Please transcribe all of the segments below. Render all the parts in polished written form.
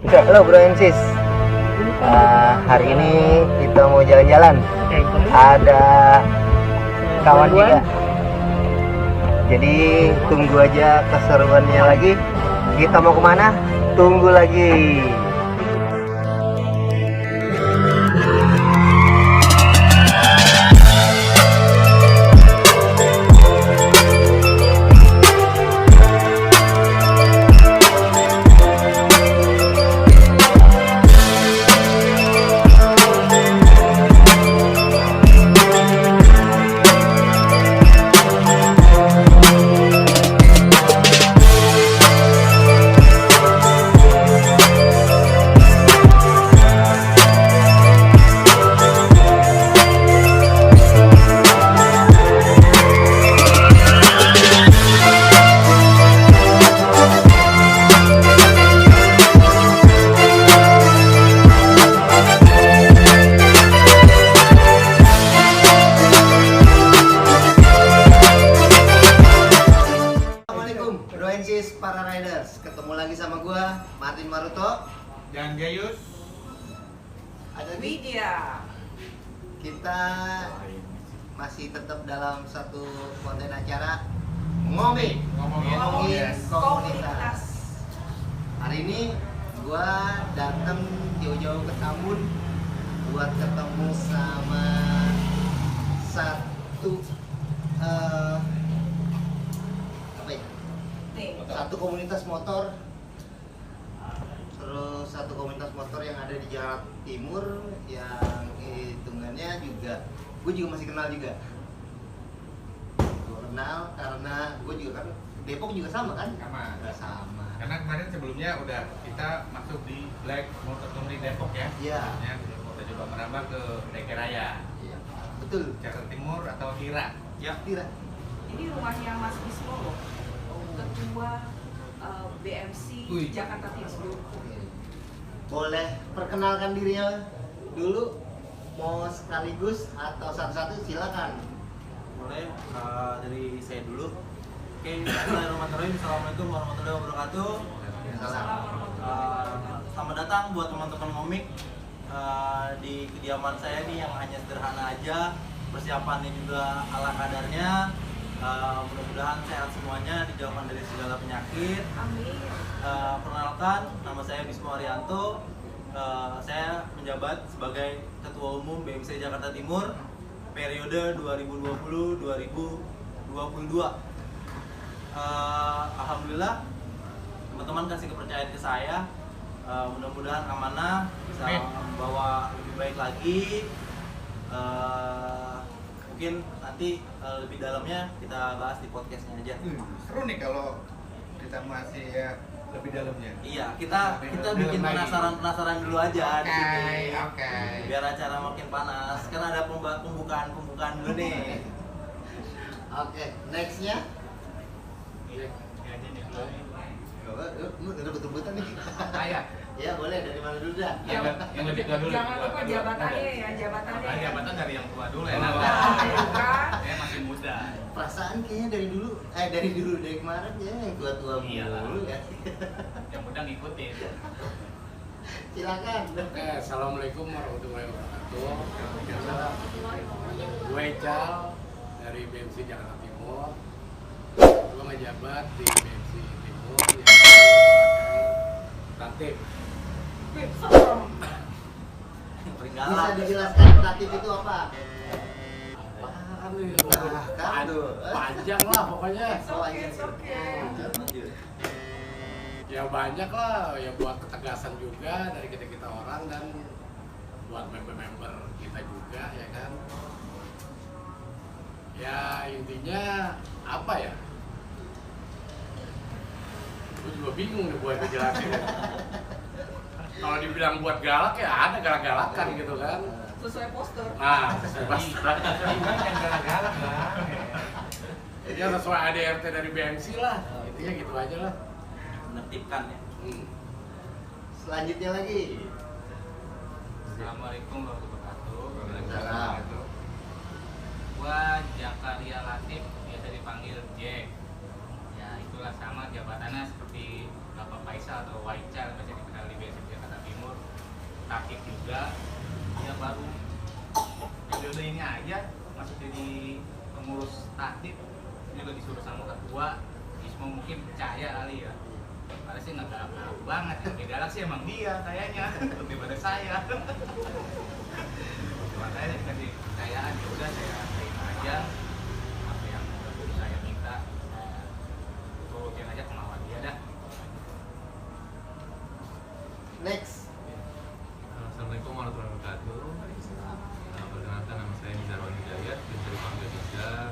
Halo bro and sis. Hari ini kita mau jalan-jalan. Ada kawan juga. Jadi tunggu aja keseruannya lagi. Kita mau kemana? Tunggu lagi. Para riders, ketemu lagi sama gua Martin Maruto dan Gayus. Ada Widya. Kita masih tetap dalam satu konten acara ngomongin komunitas. Hari ini gua datang jauh-jauh ke Tambun buat ketemu sama satu komunitas motor, terus satu komunitas motor yang ada di Jakarta Timur yang hitungannya juga gue juga masih kenal juga. Gue kenal karena gue juga kan Depok juga sama kan? Sama. Karena kemarin sebelumnya udah kita masuk di Black Motor Company Depok ya. Iya. Ya, kita coba merambah ke DK Raya. Iya. Betul. Jakarta Timur atau Tira. Ya. Tira. Ini rumahnya Mas Bismo loh. Ketua BMC Jakarta Timur. Boleh perkenalkan dirinya dulu, mau sekaligus atau satu-satu silakan. Boleh, dari saya dulu. Oke, bismillahirrahmanirrahim. Assalamualaikum warahmatullahi wabarakatuh. Selamat datang buat teman-teman komik di kediaman saya nih yang hanya sederhana aja, persiapannya juga ala kadarnya. Mudah-mudahan sehat semuanya, dijauhkan dari segala penyakit. Amin. Perkenalkan, nama saya Bismo Arianto. Saya menjabat sebagai Ketua Umum BMC Jakarta Timur periode 2020-2022. Alhamdulillah, teman-teman kasih kepercayaan ke saya. Mudah-mudahan amanah, bisa membawa lebih baik lagi. Mungkin nanti lebih dalamnya kita bahas di podcastnya aja. Seru nih kalau kita masih ya lebih dalamnya. Iya, kita bikin penasaran dulu aja di sini. Oke. Biar acara makin panas. Kan ada pembukaan dulu nih. Oke, nextnya. Lu udah betul-betul nih. Ya boleh, dari mana dulu dah? Yang lebih tua dulu. Jangan lupa jabatannya ya, jabatannya. Jabatan dari yang tua dulu ya. Saya masih muda. Perasaan kayaknya dari kemarin ya yang tua-tua dulu ya. Yang muda ngikutin. Silakan. Oke, assalamualaikum warahmatullahi wabarakatuh. Gue Ical dari BMC Jakarta Timur. Gue ngejabat di BMC Timur yang sebagai tatip. Bisa Peringgalan. dijelaskan tatip itu apa? Panjang lah pokoknya. Oke. Ya banyak lah, ya buat ketegasan juga dari kita orang dan buat member-member kita juga ya kan. Ya intinya apa ya? Gue juga bingung nih buat ngejelasin. Kalau dibilang buat galak ya ada galak-galakan gitu kan. Sesuai poster. Nah, sesuai Yang galak-galak lah. ya sesuai ADRT dari BMC lah. Intinya gitu aja lah. Menertibkan ya. Selanjutnya lagi. Assalamualaikum warahmatullahi Waalaikumsalam. wabarakatuh. Gua Jakaria Latif, biasa dipanggil Jack. Ya itulah sama jabatannya seperti Bapak Faisal atau Waical, biasa dikenal di BSD Jakarta jadi pengurus taktik juga disuruh sama ketua. Ismo mungkin percaya kali ya. Padahal sih nggak galak banget. Yang galak sih emang dia kayaknya daripada saya. Makanya dikasih kepercayaan, ya udah saya terima aja apa yang udah guru saya minta, saya turutin aja kemauan dia dah. Next. Assalamualaikum warahmatullahi wabarakatuh. Perkenalkan, nama saya Nizarwan Hidayat, biasa dipanggil Nizar.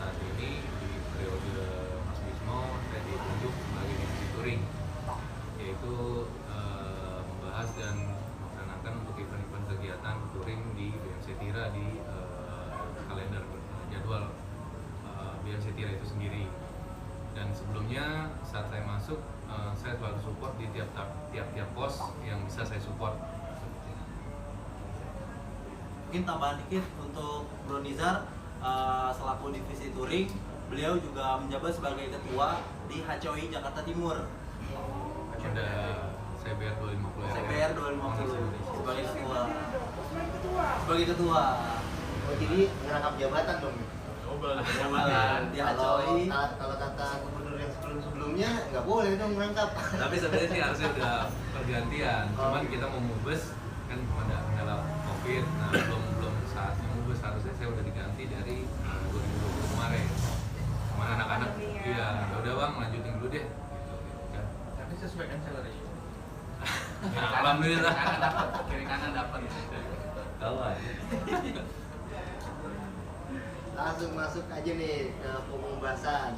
Saat ini di periode Mas Bismo saya ditunjuk sebagai divisi touring, yaitu membahas dan melaksanakan untuk event-event kegiatan touring di BMC Tira di kalender jadwal BMC Tira itu sendiri. Dan sebelumnya saat saya masuk, saya selalu support di tiap pos yang bisa saya support. Mungkin tambahan dikit untuk Bro Nizar, selaku divisi touring, beliau juga menjabat sebagai ketua di HCOI Jakarta Timur. Ada CBR 250 CBR 250 sebagai ketua. Sebagai ketua. Oh, jadi ngerangkap jabatan dong. Jabatan di HCOI. Kalau kata gubernur yang sebelumnya nggak boleh dong ngerangkap. Tapi sebenarnya sih harusnya udah pergantian. Cuman kita mau mubes kan kendala COVID. Nah, belum saatnya mubes, harusnya saya udah diganti dari 2020 kemarin. Cuman anak-anak iya, ya udah Bang, lanjutin dulu deh. Gitu. Tapi sesuaikan salary. Alhamdulillah. Kiri kanan dapat. Tahu aja. Langsung masuk aja nih ke pembahasan.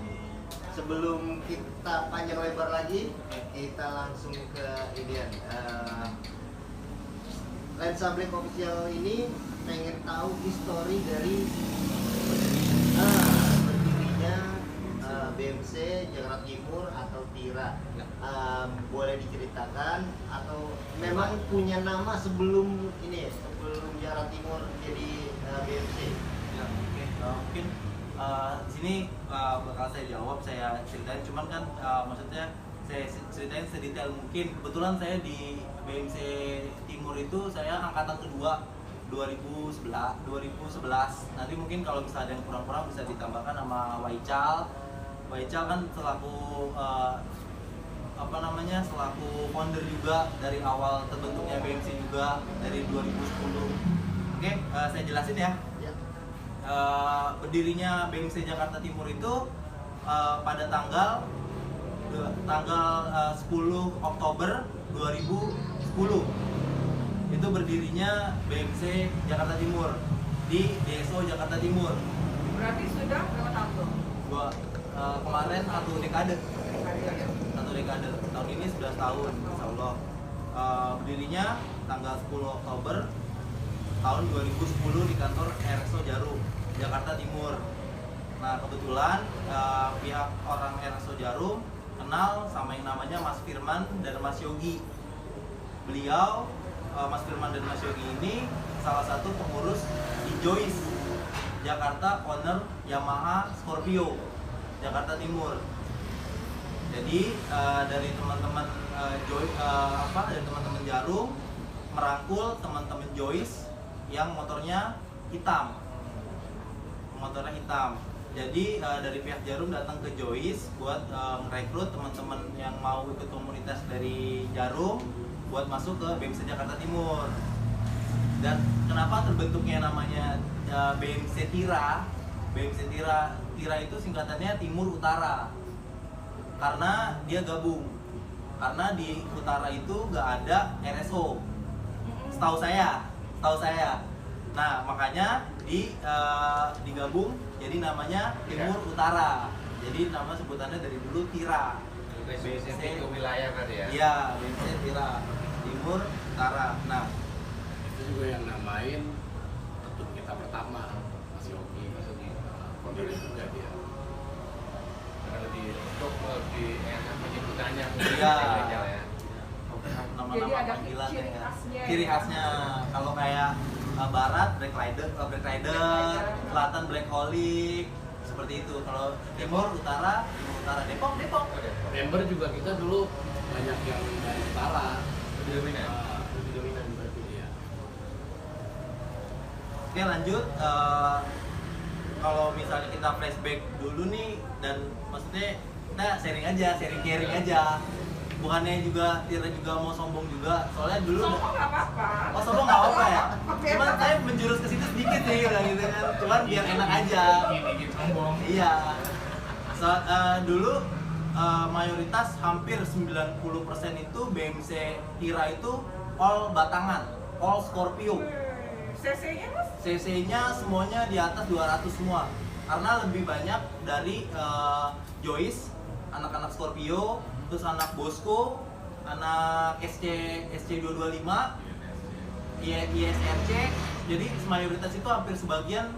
Sebelum kita panjang lebar lagi, kita langsung ke inian. Lensa Black Official ini pengen tahu histori dari berdirinya BMC Jakarta Timur atau Tira. Boleh diceritakan atau memang punya nama sebelum ini, sebelum Jakarta Timur jadi BMC? Ya, oke. Mungkin di sini bakal saya jawab, saya ceritain. Cuman kan maksudnya saya ceritain sedetail mungkin. Kebetulan saya di BMC Timur itu saya angkatan kedua 2011. Nanti mungkin kalau bisa ada yang kurang-kurang bisa ditambahkan nama Waical. Waical kan selaku selaku founder juga dari awal terbentuknya BMC juga dari 2010. Oke, saya jelasin ya. Berdirinya BMC Jakarta Timur itu pada tanggal 10 Oktober 2010 itu berdirinya BMC Jakarta Timur di DSO Jakarta Timur. Berarti sudah berapa tahun tuh? Kemarin satu dekade, tahun ini 11 tahun insya Allah. Berdirinya tanggal 10 Oktober tahun 2010 di kantor RSO Jarum, Jakarta Timur. Nah kebetulan pihak orang RSO Jarum kenal sama yang namanya Mas Firman dan Mas Yogi. Beliau, Mas Firman dan Mas Yogi ini salah satu pengurus di Joyce Jakarta Owner Yamaha Scorpio Jakarta Timur. Jadi dari teman-teman dari teman-teman Jarum merangkul teman-teman Joyce yang motornya hitam. Jadi dari pihak Jarum datang ke Joyce buat merekrut teman-teman yang mau ikut komunitas dari Jarum buat masuk ke BMC Jakarta Timur. Dan kenapa terbentuknya namanya BMC Tira? BMC Tira itu singkatannya Timur Utara. Karena dia gabung. Karena di utara itu nggak ada RSO. Setahu saya. Nah makanya digabung jadi namanya Timur Utara. Jadi nama sebutannya dari dulu Tira. Spesifik ke wilayah kan ya? Iya, BMC Tira Timur Utara. Nah Itu juga yang namain ketum kita pertama, Mas Yogi. Founder juga dia. Karena lebih enak penyebutannya. Iya. Ya. nama-nama Jadi ada panggilannya ciri ya. khasnya Ciri ya. khasnya kalau kayak barat Black Rider, selatan Black Holic, seperti itu. Kalau timur utara Depok. Member juga kita dulu banyak yang dari utara. Lebih dominan. Lebih dominan berarti dia. Oke lanjut, kalau misalnya kita flashback dulu nih, dan maksudnya kita sharing caring aja, bukannya juga Tira juga mau sombong juga, soalnya dulu Sombong nggak apa-apa. oh sombong nggak apa ya, cuman saya menjurus ke situ sedikit sih gitu kan, cuman biar enak aja. Dikit sombong. Iya. Dulu mayoritas hampir 90% itu BMC Tira itu all batangan, all Scorpio. CC-nya mas? CC-nya semuanya di atas 200 semua. Karena lebih banyak dari Joyce, anak-anak Scorpio, terus anak Bosco, anak SC225, ISRC. Jadi mayoritas itu hampir sebagian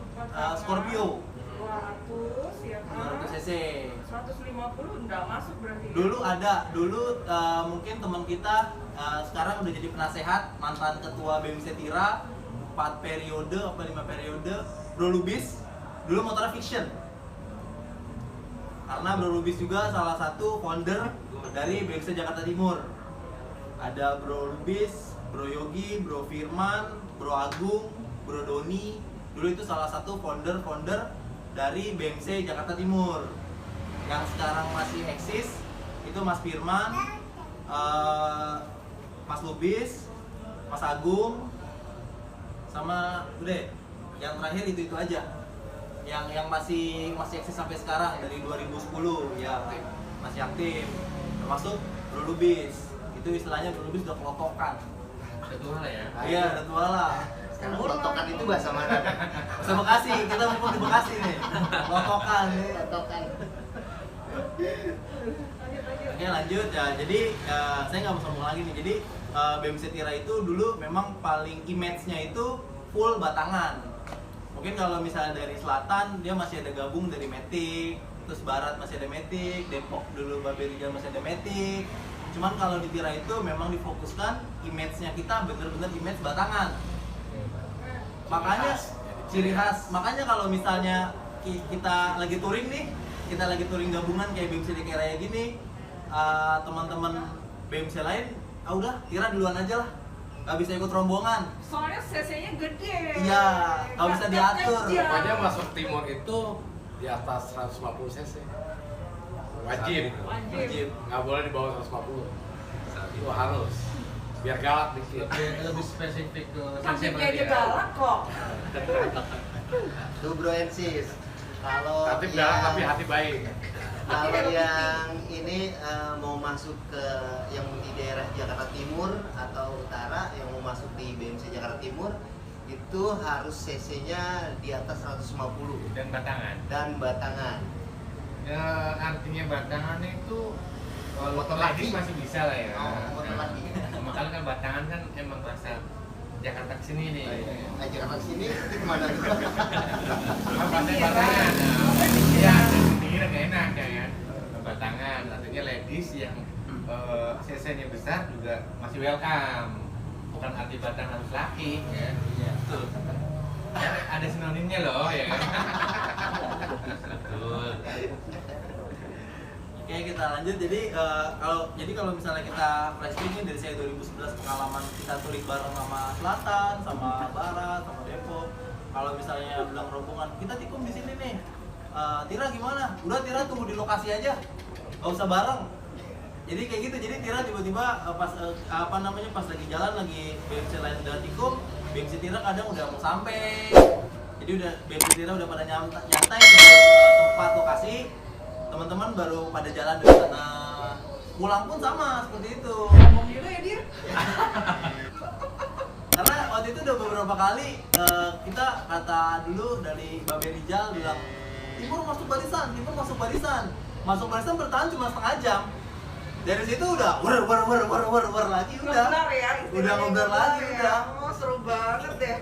Scorpio. 200 ya kan? 200 cc. 150 nggak masuk berarti. Dulu mungkin teman kita sekarang udah jadi penasehat, mantan ketua BMC Tira 4 periode apa 5 periode, Bro Lubis. Dulu motornya fiction. Karena Bro Lubis juga salah satu founder dari BMC Jakarta Timur. Ada Bro Lubis, Bro Yogi, Bro Firman, Bro Agung, Bro Doni. Dulu itu salah satu founder dari BMC Jakarta Timur. Yang sekarang masih eksis itu Mas Firman, Mas Lubis, Mas Agung, sama udah yang terakhir itu aja yang masih eksis sampai sekarang dari 2010 ya, masih aktif, termasuk Bro Lubis. Itu istilahnya Bro Lubis udah kelotokan. Udah tua lah ya. Iya, udah tua lah. Sekarang lotokan itu bahasa mana? Bahasa Bekasi, kita mumpung di Bekasi nih. Kelotokan nih. Lotokan. Oke lanjut ya, jadi saya nggak mau sombong lagi nih. Jadi BMC Tira itu dulu memang paling image-nya itu full batangan. Mungkin kalau misalnya dari selatan dia masih ada gabung dari Matic, terus barat masih ada Matic, Depok dulu Babe Rijal masih ada Matic. Cuman kalau di Tira itu memang difokuskan image-nya kita bener-bener image batangan. Makanya ciri khas. Makanya kalau misalnya kita lagi touring nih, kita lagi touring gabungan kayak BMC DKI Raya gini, teman-teman BMC lain, udah Tira duluan aja lah, nggak bisa ikut rombongan. Soalnya CC-nya gede. Iya, nggak bisa diatur. Pokoknya masuk timur itu di atas 150 cc. Wajib. Wajib. Nggak boleh di bawah 150. Saat Itu itu harus. Biar galak dikit. Lebih spesifik ke Sampingnya aja galak kok. Tuh Bro and Sis. Kalau Tapi galak tapi hati baik. kalau yang ini mau masuk ke yang di daerah Jakarta Timur atau Utara, yang mau masuk di BMC Jakarta Timur itu harus CC-nya di atas 150 dan batangan. dan batangan. Ya, artinya batangan itu kalau Motor lagi lagi. masih bisa lah ya. Oh, motor lagi. Makanya kan batangan kan emang rasa Jakarta kesini nih. Nah, Jakarta sini itu kemana? Kan pakai batangan. Iya, sendiri nggak enak ya kan. Batangan, artinya ladies yang CC-nya besar juga masih welcome. Bukan arti batangan harus laki ya. Iya, betul. Ya, ada sinonimnya loh ya kan. betul. Oke, kita lanjut. Jadi kalau misalnya kita flashback nih dari saya 2011 pengalaman kita touring bareng sama Selatan, sama Barat, sama Depok. Kalau misalnya bilang rombongan, kita tikung di sini nih. Tira gimana? Udah Tira tunggu di lokasi aja, nggak usah bareng. Jadi kayak gitu. Jadi Tira tiba-tiba pas lagi jalan lagi BMC lain udah tikung, BMC Tira kadang udah mau sampai. Jadi udah BMC Tira udah pada nyantai sebelum tempat lokasi. Teman-teman baru pada jalan dari sana. Pulang pun sama seperti itu. Ngomong juga ya dia. Karena waktu itu udah beberapa kali kita kata dulu dari Babe Rijal bilang timur masuk barisan. Masuk barisan bertahan cuma setengah jam. Dari situ udah wer lagi udah. Ngebar ya. Udah ngebar lagi ya. udah. Oh, seru banget deh.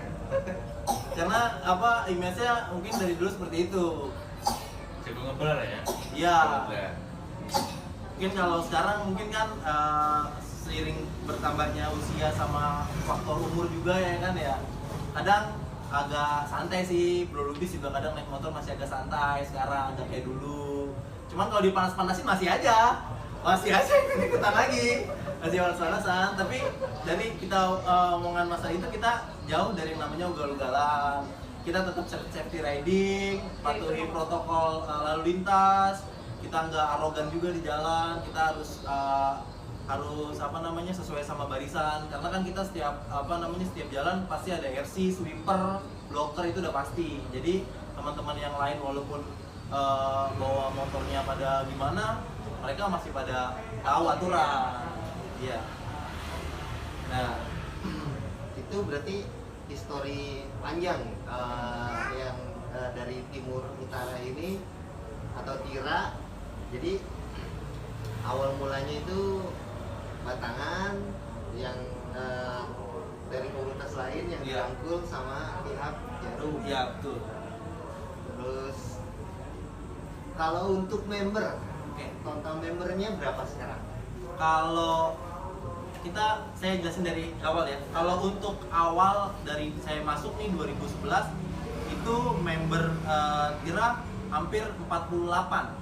Karena image-nya mungkin dari dulu seperti itu. Sebelum ngeblur ya. Iya. Ngeblur. Mungkin kalau sekarang mungkin kan seiring bertambahnya usia sama faktor umur juga ya kan ya, kadang agak santai sih. Bro Lubis juga kadang naik motor masih agak santai sekarang, agak kayak dulu. Cuman kalau dipanas-panasin masih aja ikutan lagi, masih panas-panasan. Tapi dari kita omongan masa itu kita jauh dari yang namanya ugal-ugalan. kita tetap safety riding, patuhi protokol lalu lintas, kita nggak arogan juga di jalan, kita harus sesuai sama barisan, karena kan kita setiap jalan pasti ada RC, sweeper, blocker, itu udah pasti. Jadi teman-teman yang lain walaupun bawa motornya pada gimana, mereka masih pada tahu aturan. Iya. Nah, itu berarti histori panjang yang dari timur utara ini atau Tira. Jadi awal mulanya itu Batangan yang dari komunitas lain yang Iya. dirangkul sama pihak Jarum. iya betul. Terus kalau untuk member, Oke. total membernya berapa sekarang? Kalau saya jelasin dari awal ya. Kalau untuk awal dari saya masuk nih 2011 itu member Tira hampir 48.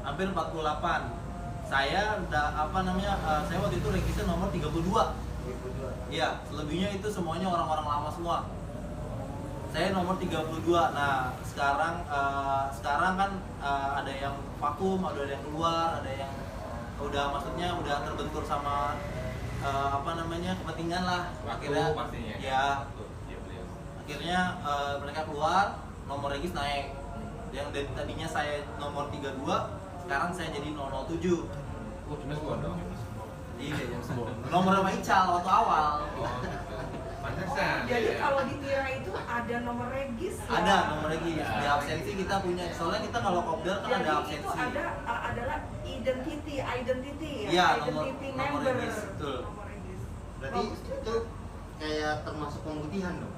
Hampir 48. Saya saya waktu itu register nomor 32. Iya, selebihnya itu semuanya orang-orang lama semua. Saya nomor 32. Nah, sekarang kan ada yang vakum, ada yang keluar, ada yang udah terbentur sama kepentingan lah. Akhirnya pastinya. ya, Iya, beliau. akhirnya mereka keluar, nomor regis naik. Yang dari tadinya saya nomor 32, sekarang saya jadi 007. Oh, James Bond dong. Iya, James Bond. Nomor sama Ical waktu awal. Oh, pantesan. Jadi Iya. kalau di Tira itu ada nomor regis ya? Ada nomor regis. Di absensi kita punya. Soalnya kita kalau kopdar kan Jadi ada itu absensi. adalah identity ya, Iya, identity nomor member. regis, betul. Nomor regis. Berarti Bagus juga. itu kayak termasuk pemutihan dong?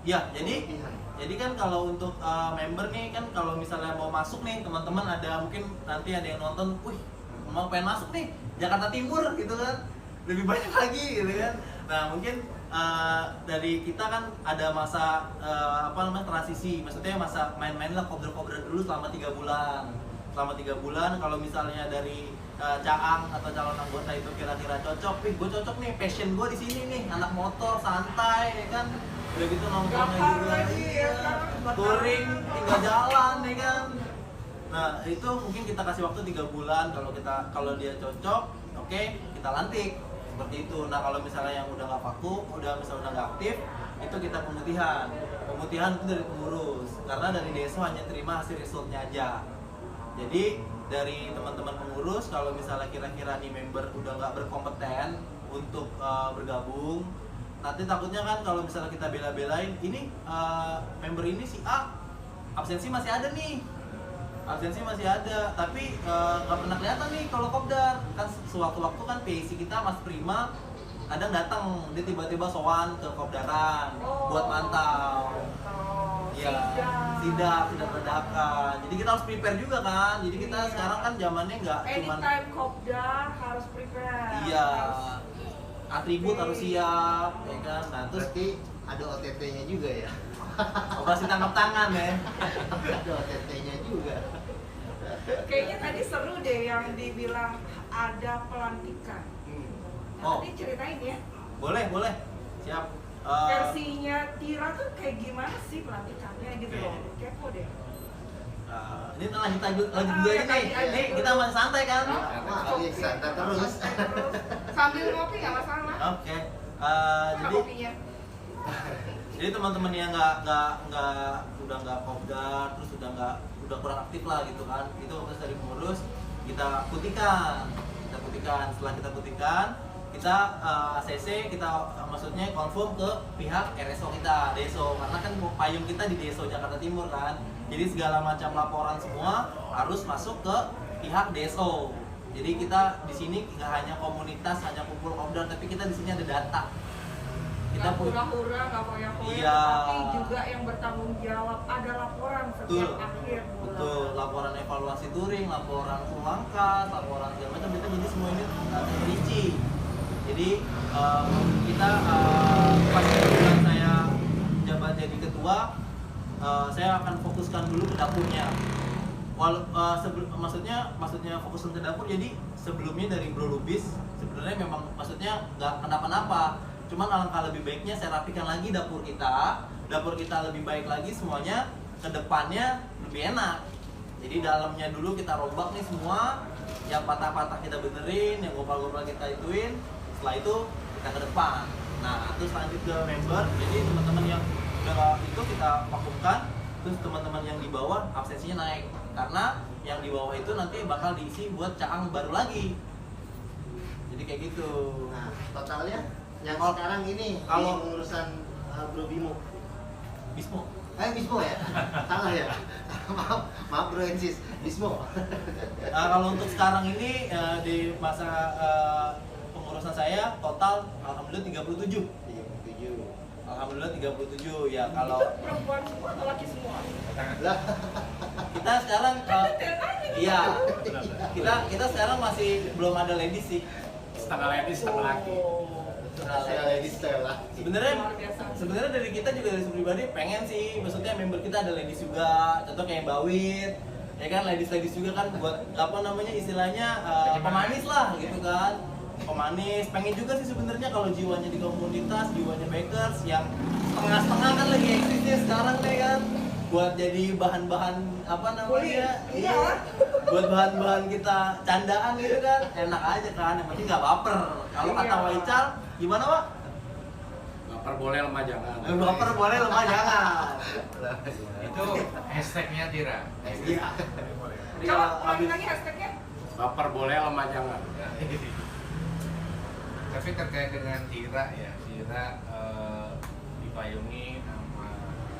Ya, jadi Pemutihan. kan kalau untuk member nih kan kalau misalnya mau masuk nih teman-teman, ada mungkin nanti ada yang nonton, wih mau pengen masuk nih Jakarta Timur gitu kan, lebih banyak lagi gitu kan. Nah mungkin dari kita kan ada masa transisi, maksudnya masa main-main lah, kopdar dulu selama 3 bulan. Selama 3 bulan kalau misalnya dari Caang atau calon anggota itu kira-kira cocok, gue cocok nih, passion gue di sini nih, anak motor santai ya kan, udah gitu nongkrongnya Gapar juga lagi ya kan, touring tinggal jalan ya kan. Nah itu mungkin kita kasih waktu 3 bulan, kalau dia cocok, oke, kita lantik seperti itu. Nah kalau misalnya yang udah nggak vakum, udah nggak aktif, itu kita pemutihan itu dari pengurus, karena dari deso hanya terima hasil resultnya aja. Jadi dari teman-teman pengurus, kalau misalnya kira-kira nih member udah nggak berkompeten untuk bergabung, nanti takutnya kan kalau misalnya kita bela-belain, ini member ini si A absensi masih ada nih, tapi nggak pernah kelihatan nih kalau kopdar. Kan sewaktu-waktu kan PIC kita Mas Prima kadang datang, dia tiba-tiba sowan ke kopdaran buat mantau. Iya, sidak dadakan. Jadi kita harus prepare juga kan. Jadi kita sekarang kan zamannya nggak cuman Anytime kopdar harus prepare. iya, atribut harus siap, ya kan. Nah terus Berarti ada OTT-nya juga ya? operasi tangkap tangan ya. Ada OTT-nya juga. Kayaknya tadi seru deh yang dibilang ada pelantikan. Oh. Nanti ceritain ya. Boleh, siap. Versinya Tira tuh kayak gimana sih pelantikannya gitu Oke. loh. Kepo deh. Ini lanjut lagi dulu aja nih. Ini kita masih santai kan? Wah, iya, santai terus. Terus sambil ngopi nggak masalah. Oke. Mana Jadi kopinya? Jadi teman-teman yang udah nggak kopdar, terus udah kurang aktif lah gitu kan, itu terus dari pengurus kita putihkan. Setelah kita putihkan, kita ACC, kita maksudnya confirm ke pihak RSO kita, deso, karena kan payung kita di deso Jakarta Timur kan, jadi segala macam laporan semua harus masuk ke pihak deso. Jadi kita di sini nggak hanya komunitas, hanya kumpul kopdar, tapi kita di sini ada data. Kita Nggak hura-hura, nggak foya-foya, Iya. tapi juga yang bertanggung jawab, ada laporan setiap Betul. akhir bulan. Betul, laporan evaluasi touring, laporan pulangkas, laporan segala macam, itu jadi semua ini terperinci. Jadi kita pas kebetulan saya jabat jadi ketua, saya akan fokuskan dulu ke dapurnya. Maksudnya fokuskan ke dapur. Jadi sebelumnya dari Bro Lubis sebenarnya memang maksudnya nggak kenapa-napa, Cuman alangkah lebih baiknya saya rapikan lagi dapur kita lebih baik lagi, semuanya ke depannya lebih enak. Jadi dalamnya dulu kita rombak nih semua, yang patah-patah kita benerin, yang gopal-gopal kita ituin, setelah itu kita ke depan. Nah, terus lanjut ke member. Jadi teman-teman yang udah itu kita vakumkan, terus teman-teman yang di bawah absensinya naik, karena yang di bawah itu nanti bakal diisi buat caang baru lagi. Jadi kayak gitu. Nah, totalnya yang Oh, sekarang ini kalau- di urusan Bro Bimo. Bismo. Bismo ya? Salah ya? maaf Bro Ensis, Bismo. Kalau untuk sekarang ini di masa pengurusan saya total alhamdulillah 37. 37. Alhamdulillah 37 ya. Kalau Itu perempuan semua atau laki semua? Lah, kita sekarang Detail aja gitu. iya, kita sekarang masih belum ada ladies sih. Setengah ladies, setengah laki. saya ladies saya lah. Sebenarnya Luar biasa. sebenarnya dari kita juga dari pribadi pengen sih, maksudnya member kita ada ladies juga, contoh kayak Mbak Wit, ya kan ladies juga kan buat apa namanya istilahnya pemanis lah gitu kan, pemanis. Pengen juga sih sebenarnya kalau jiwanya di komunitas, jiwanya bakers yang setengah-setengah kan lagi eksisnya sekarang deh kan, buat jadi bahan-bahan apa namanya, Iya. buat bahan-bahan kita candaan gitu kan, enak aja kan, yang penting nggak baper. Kalau kata Iya. Waical gimana Pak? Baper boleh, lemah jangan. Baper boleh, lemah jangan. Itu hashtagnya Tira. Iya. Coba ulangin lagi hashtagnya. Baper boleh, lemah jangan. Tapi terkait dengan Tira ya, Tira dipayungi sama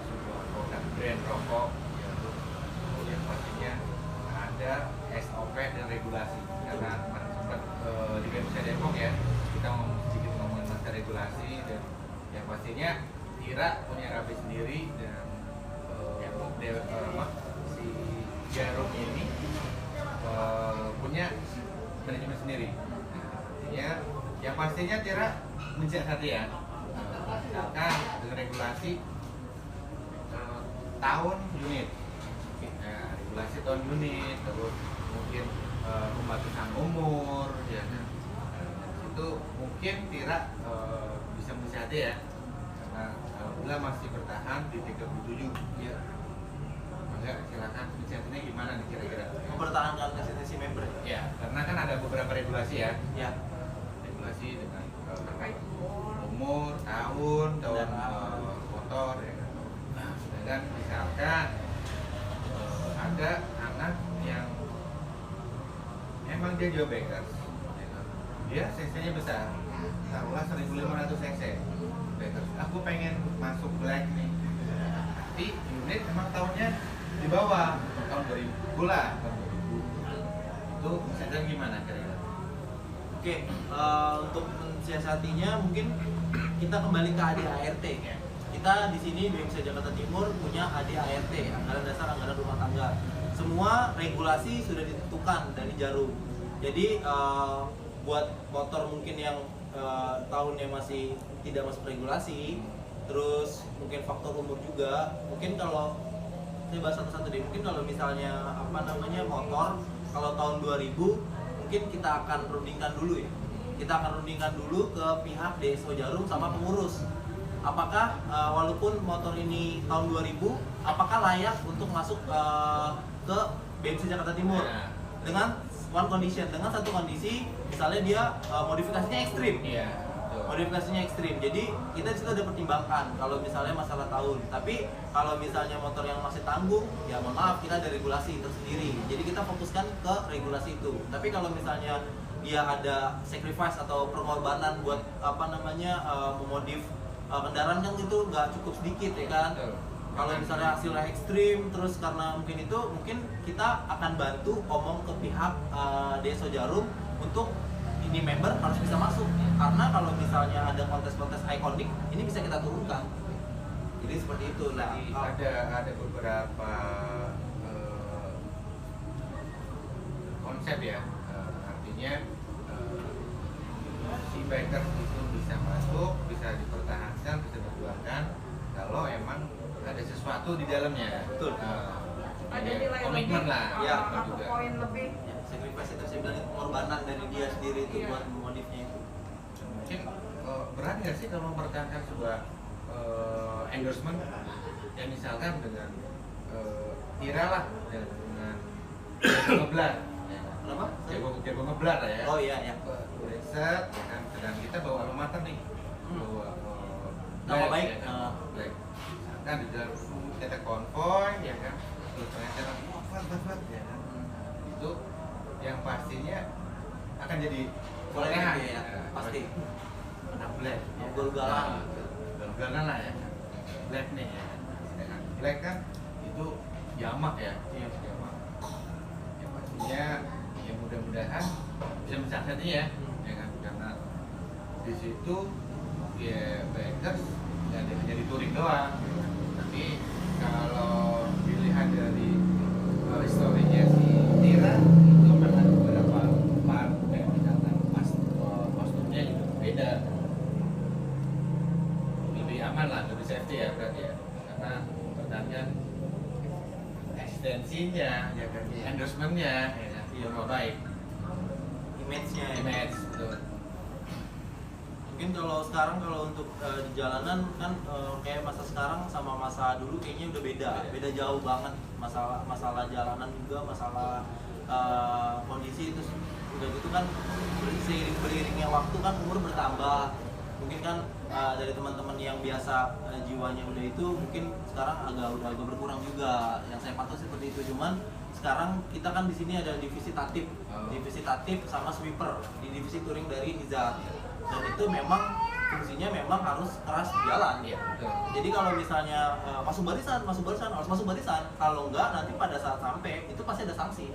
sebuah produk brand rokok yang pastinya ada SOP dan regulasi. Karena kemarin sempat di BMC Depok ya, kita mau sedikit ngomongin masalah regulasi dan yang pastinya Tira punya RAB sendiri dan si Jarum ini punya manajemen sendiri. Artinya yang pastinya Tira mensiasati ya, misalkan dengan regulasi tahun unit, regulasi tahun unit, terus mungkin pembatasan umur, ya kan. Itu mungkin Tira bisa mensiasati ya, karena alhamdulillah masih bertahan di 37 ya. Maka silakan mensiasatinya gimana nih kira-kira? Mempertahankan eksistensi member. Ya, karena kan ada beberapa regulasi ya. Ya. Regulasi dengan Terkait umur, tahun motor ya kan. Dan misalkan ada anak yang emang dia jual bakers, ya kan. Dia cc-nya besar, taruhlah 1.500 cc bakers. Aku pengen masuk black nih, tapi unit emang tahunnya di bawah tahun 2000 lah, tahun 2000. Itu misalkan gimana kira-kira? Oke, untuk mensiasatinya mungkin kita kembali ke ADART. Kita di sini BMC Jakarta Timur punya ADART, Anggaran Dasar Anggaran Rumah Tangga. Semua regulasi sudah ditentukan dari Jarum. Jadi buat motor mungkin yang tahunnya masih tidak masuk regulasi, terus mungkin faktor umur juga. Mungkin kalau saya bahas satu-satu deh, mungkin kalau misalnya apa namanya motor kalau tahun 2000 mungkin kita akan rundingkan dulu ya. Kita akan rundingkan dulu ke pihak DSO Jarum sama pengurus. Apakah walaupun motor ini tahun 2000, apakah layak untuk masuk ke BMC Jakarta Timur? Ya. Dengan one condition, dengan satu kondisi, misalnya dia modifikasinya ekstrim. Iya, betul. Modifikasinya ekstrim. Jadi kita di situ ada pertimbangkan kalau misalnya masalah tahun. Tapi kalau misalnya motor yang masih tanggung, ya mohon maaf kita ada regulasi tersendiri. Jadi kita fokuskan ke regulasi itu. Tapi kalau misalnya dia ada sacrifice atau pengorbanan buat apa namanya memodif kendaraan kan itu nggak cukup sedikit ya kan. Betul. Kalau misalnya hasilnya ekstrim terus karena mungkin itu mungkin kita akan bantu omong ke pihak DSO Jarum untuk ini member harus bisa masuk, karena kalau misalnya ada kontes-kontes ikonik ini bisa kita turunkan. Jadi seperti itu. Nah, Jadi ada beberapa konsep ya, artinya si bikers itu bisa masuk, bisa dipertahankan, bisa diperjuangkan kalau emang ada sesuatu di dalamnya. Betul. ada Ya, nilai komitmen lebih, lah ya, atau juga. poin lebih. ya, sacrifice itu saya bilang itu pengorbanan dari dia sendiri itu Iya. buat memodifnya itu. Mungkin berat nggak sih kalau mempertahankan sebuah endorsement yang misalkan dengan Tira lah dengan jago ngeblar, Kenapa? jago ngeblar lah ya. Oh iya ya. Riset, ya kan, sedang kita bawa almatan nih, bawa Nama black, baik. ya kan, black. Misalkan di dalam kita konvoy, ya kan, terus ternyata buat, ya kan, itu yang pastinya akan jadi Boleh gorengan, ya, pasti. anak black, ya. Gol-galan. Gol-galan lah ya, black nih ya, dengan black kan itu jamak ya, Iya. jamak. Yang pastinya, ya mudah-mudahan bisa mencatatnya ya kan, karena di situ ya bikers nggak hanya di touring doang, tapi kalau dilihat dari historinya si Tira itu memang beberapa part kayak misalkan kostumnya juga beda, lebih aman lah, lebih safety ya berarti ya, karena pertanyaan eksistensinya ya kan, endorsementnya ya kan, nama baik, Image-nya. image betul. Mungkin kalau sekarang kalau untuk di jalanan kan kayak masa sekarang sama masa dulu kayaknya udah beda jauh banget, masalah jalanan juga, masalah kondisi itu udah gitu kan, beriringnya waktu kan umur bertambah, mungkin kan dari teman-teman yang biasa jiwanya udah itu mungkin sekarang udah agak berkurang juga, yang saya pantau seperti itu. Cuman sekarang kita kan di sini ada divisi tatip sama sweeper di divisi touring dari Nizat, dan itu memang fungsinya memang harus keras di jalan ya. Jadi kalau misalnya masuk barisan harus masuk barisan, kalau enggak nanti pada saat sampai itu pasti ada sanksi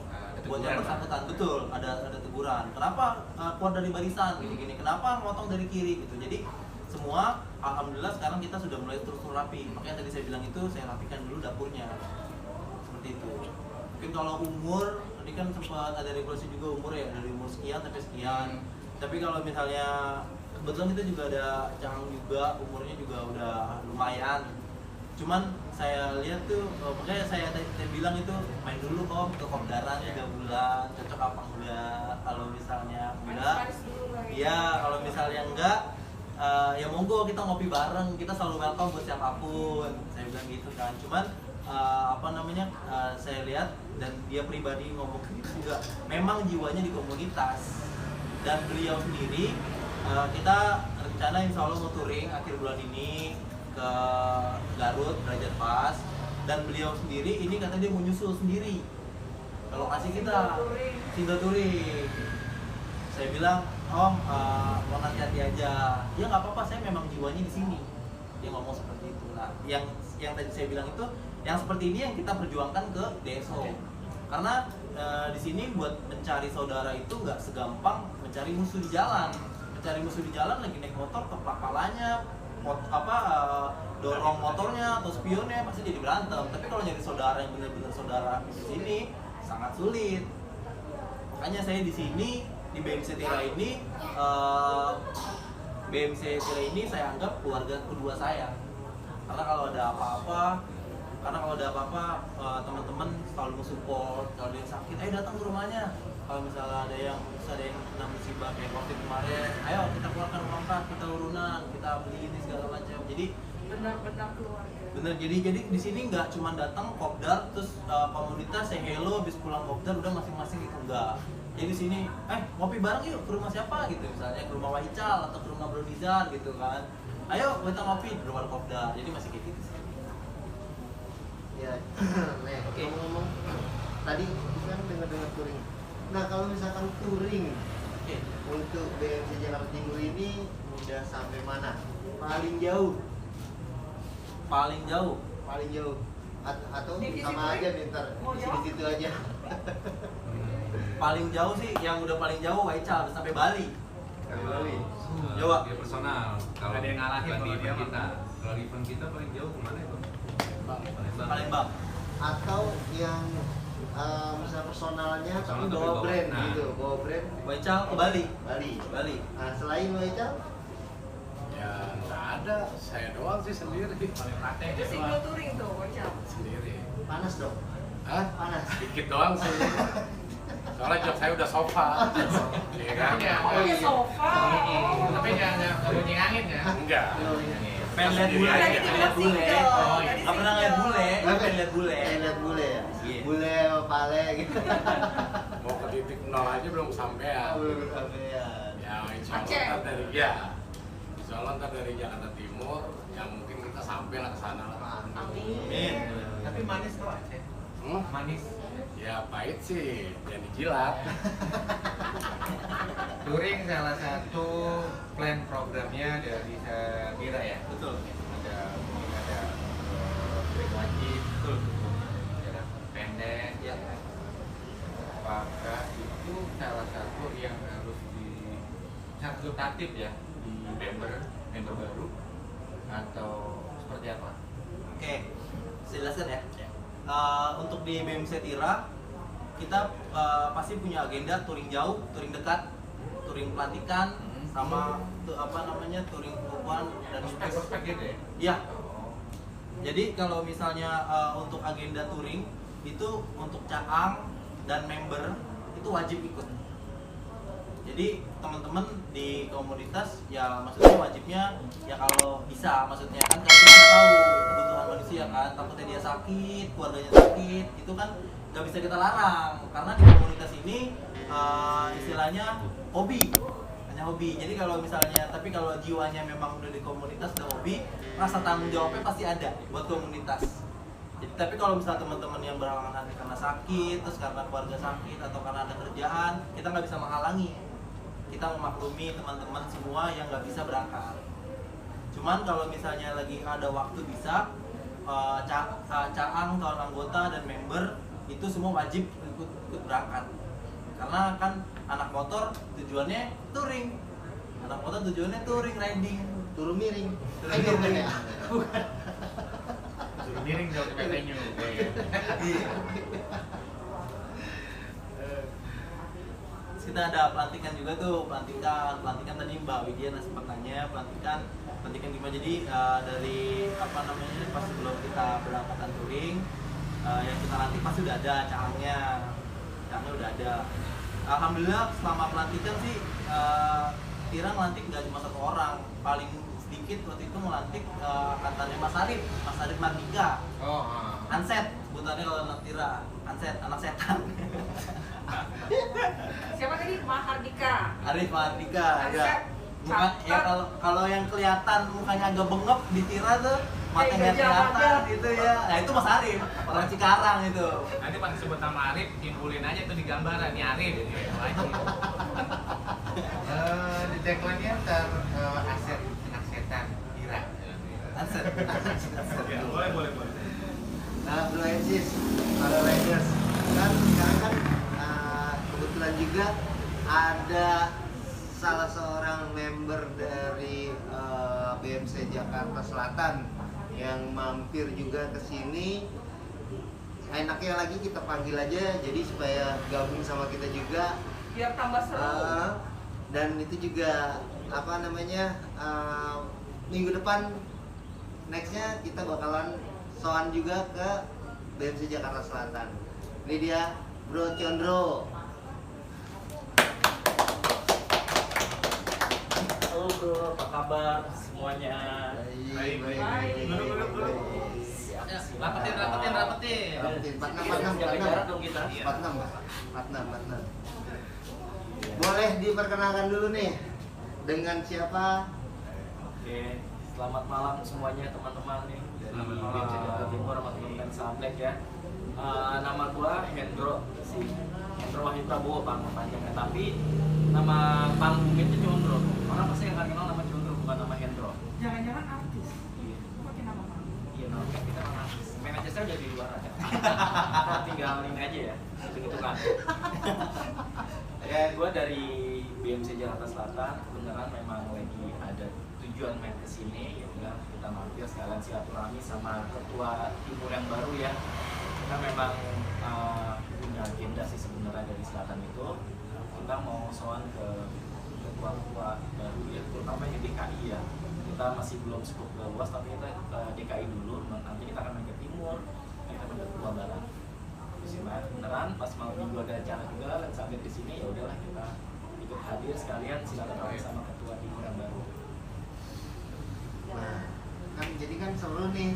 buat yang bersangkutan. Betul, ada teguran. Kenapa keluar dari barisan gini-gini, kenapa motong dari kiri gitu. Jadi semua alhamdulillah sekarang kita sudah mulai terus rapi. Makanya tadi saya bilang itu saya rapikan dulu dapurnya, seperti itu. Mungkin kalau umur, tadi kan sempat ada regulasi juga umur ya, dari umur sekian sampai sekian. Tapi kalau misalnya kebetulan kita juga ada Cang juga, umurnya juga udah lumayan. Cuman saya lihat tuh, makanya saya bilang itu main dulu om ke Kopdaran 3 bulan, cocok apa enggak. Kalau misalnya enggak, Manis-manis dulu lah ya. iya kalau misalnya enggak, ya monggo kita ngopi bareng, kita selalu welcome buat siapapun. Saya bilang gitu kan. Cuman saya lihat dan dia pribadi ngomong gitu juga, memang jiwanya di komunitas. Dan beliau sendiri kita rencana insya Allah mau touring akhir bulan ini ke Garut, Derajat Pas, dan beliau sendiri ini katanya dia mau nyusul sendiri ke lokasi kita, single touring. Saya bilang om mau hati-hati aja, ya nggak apa-apa, saya memang jiwanya di sini. Dia ngomong seperti itu. Nah yang tadi saya bilang itu yang seperti ini yang kita perjuangkan ke DSO, karena di sini buat mencari saudara itu nggak segampang mencari musuh di jalan. Mencari musuh di jalan lagi naik motor keplak palanya, dorong motornya atau spionnya pasti jadi berantem. Tapi kalau nyari saudara yang benar-benar saudara di sini sangat sulit. Makanya saya di sini di BMC Tira ini, saya anggap keluarga kedua saya. Karena kalau ada apa-apa, teman-teman selalu support. Kalau ada yang sakit, datang ke rumahnya. Kalau misalnya ada yang kena musibah kayak COVID kemarin, ayo kita keluarkan uang kas, kita urunan, kita beli ini segala macam. Jadi Benar-benar keluarga. bener, jadi di sini nggak cuma datang kopdar terus komunitas say hello, habis pulang kopdar udah masing-masing gitu, enggak. Jadi di sini ngopi bareng yuk ke rumah siapa gitu, misalnya ke rumah Waical atau ke rumah Bro Nizar gitu kan. Ayo kita ngopi di rumah kopdar. Jadi masih kayak gitu sih. Ya, oke. Ngomong tadi kan dengar touring. Nah kalau misalkan touring Oke. untuk BMC Jakarta Timur ini udah sampai mana? Paling jauh atau Divisi sama touring? aja nih ntar Mau di jawab? situ aja. Paling jauh sih, yang udah paling jauh Waical sampai Bali. Bali. Coba. Dia personal. Kalau Ada yang ngalahin bukan kalau di dia event mah. kita, kalau di event kita paling jauh kemana itu? Palembang. Palembang. Atau yang misalnya personalnya tapi Personal tapi bawa bawa- brand nah. gitu, bawa brand Waical ke Bali. Bali. Nah selain Waical, Ya nggak ada, saya doang sih sendiri. Paling praktek Itu dia single doang. touring tuh, Wajal. Sendiri. panas dong, Hah? panas. Dikit doang sih. Soalnya job saya udah sofa. Iya kan? Oh ya sofa. Tapi jangan bunyi angin ya. Enggak. Pengen lihat bule, Tadi pengen lihat dibilang bule. single. Oh, Tadi nggak pernah lihat single. bule, pengen lihat bule. Lihat bule ya? Iya. Bule sama pale gitu. Mau ke titik nol aja belum sampean. Belum kesampaian. Ya insya Allah Aceh. ntar dari insya Allah ntar dari Jakarta Timur yang mungkin kita sampai lah ke sana lah. Amin. Tapi manis kok Aceh. Manis. Ya pahit sih, jangan dijilat. Touring salah satu plan programnya dari Sabira ya. Betul. Mungkin ada break wajib, betul. Jarak pendek. Ya. Apakah itu salah satu yang harus dicatat ya di member baru atau seperti apa? Oke, saya jelaskan ya. Untuk di BMC Tira kita pasti punya agenda touring jauh, touring dekat, touring pelantikan, sama touring perempuan dan Prospek gitu ya? Iya. Jadi kalau misalnya untuk agenda touring itu untuk caang dan member itu wajib ikut. Jadi teman-teman di komunitas ya maksudnya wajibnya ya kalau bisa, maksudnya kan kalau kita tahu kebutuhan manusia kan, takutnya dia sakit, keluarganya sakit, itu kan nggak bisa kita larang karena di komunitas ini istilahnya hobi, hanya hobi. Jadi kalau misalnya, tapi kalau jiwanya memang udah di komunitas udah hobi, rasa tanggung jawabnya pasti ada buat komunitas. Jadi, tapi kalau misalnya teman-teman yang berhalangan nanti karena sakit, terus karena keluarga sakit atau karena ada kerjaan, kita nggak bisa menghalangi. Kita memaklumi teman-teman semua yang nggak bisa berangkat. Cuman kalau misalnya lagi ada waktu bisa, caang, kawan anggota dan member itu semua wajib ikut berangkat. Karena kan anak motor tujuannya touring, anak motor tujuannya touring riding. Turun miring. Turun miring. ya? Bukan. Suruh miring jauh ke venue. Kita ada pelantikan juga tuh, pelantikan tadi Mbak Widya sempat tanya pelantikan gimana. Jadi dari pas sebelum kita berangkatan touring yang kita lantik pasti udah ada caangnya udah ada. Alhamdulillah selama pelantikan sih Tira ngelantik nggak cuma satu orang, paling sedikit waktu itu ngelantik angkatannya Mas Arif Mardika. Anset sebutannya kalau anak Tira, Anset, anak setan. Siapa tadi? Mahardika. Arif Mardika ya. Anset. Bukan ya, kalau yang kelihatan mukanya agak bengep di Tira tuh, matanya Kayak gajah kelihatan aja. gitu ya. Nah itu Mas Arif, orang Cikarang itu. Nanti pas disebut nama Arif, timbulin aja tuh di gambaran, ini Arif gitu aja. Di tagline-nya ntar aset anak setan Ira. Anset. Boleh. Nah, Bro Ensis, para riders, kan sekarang kan kebetulan juga ada salah seorang member dari BMC Jakarta Selatan yang mampir juga ke sini. Enaknya lagi kita panggil aja, jadi supaya gabung sama kita juga. Biar tambah seru. Dan itu juga minggu depan nextnya kita bakalan soan juga ke BMC Jakarta Selatan. Ini dia Bro Condro. Halo bro, apa kabar semuanya? Baik. Duduk. Rapetin. Rapetin, 46. Jaga jarak dong kita. 46. Boleh diperkenalkan dulu nih dengan siapa? Oke, selamat malam semuanya teman-teman nih dari Selamat malam. BMC Jakarta Timur sama teman-teman Samlek ya. Nama gua Hendro Wahyu Prabowo panjangnya, tapi nama panggungnya itu Condro. Orang pasti akan kenal nama Condro, bukan nama Hendro. Jangan-jangan artis. Iya, Pakai nama kamu. iya no, kita orang artis. Manajer saya udah di luar aja. Tinggal ini aja ya, gitu kan. Ya, gue dari BMC Jakarta Selatan, beneran memang lagi ada tujuan main ke sini, ya udah kita mampir sekalian silaturahmi sama ketua timur yang baru ya. Kita memang punya agenda sih sebenarnya dari selatan itu, kita mau soal ke ketua-ketua baru ya, terutama di DKI ya. Kita masih belum cukup luas, tapi kita ke DKI dulu, nanti kita akan main ke timur, kita ke ketua barat. musiman. Beneran pas malam minggu ada acara juga sampai di sini ya udahlah kita ikut hadir sekalian silaturahmi sama ketua timur yang baru. Nah, kan jadi kan seru nih,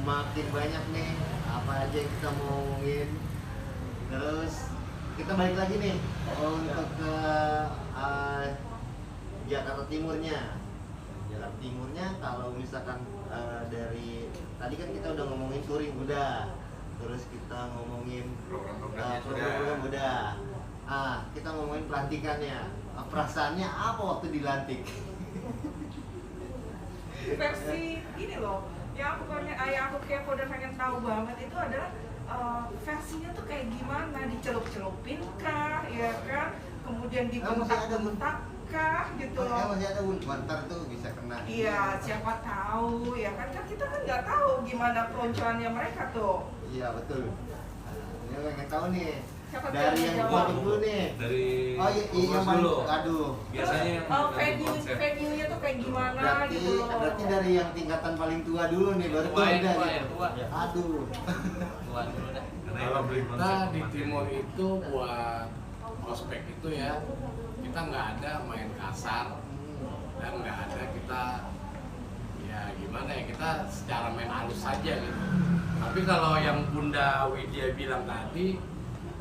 makin banyak nih apa aja yang kita mau ngomongin. Terus kita balik lagi nih untuk ke Jakarta Timurnya. Jakarta Timurnya kalau misalkan dari tadi kan kita udah ngomongin touring udah, terus kita ngomongin program udah. Kita ngomongin pelantikannya. Perasaannya apa waktu dilantik? Versi ini loh, yang aku kepo dan pengen tahu banget itu adalah versinya tuh kayak gimana, dicelup-celupin kah, ya kan? Kemudian dibentak-bentak kah gitu loh. Masih ada bentar tuh bisa kena. Iya, siapa tahu ya kan, kita kan nggak tahu gimana peloncoannya mereka tuh. Iya betul. Ini pengen tahu nih. Siapa Dari tahu yang jawab. gua dulu nih. Dari Oh iya, pengurus Bang. dulu. Aduh. Biasanya yang venue-nya tuh kayak gimana Berarti gitu loh. berarti dari yang tingkatan paling tua dulu nih, baru tua udah gitu. Aduh. Tuan dulu dah. Kalau kita di timur itu buat ospek itu ya, kita nggak ada main kasar dan nggak ada kita ya gimana ya, kita secara main halus saja gitu. Tapi kalau yang Bunda Widya bilang tadi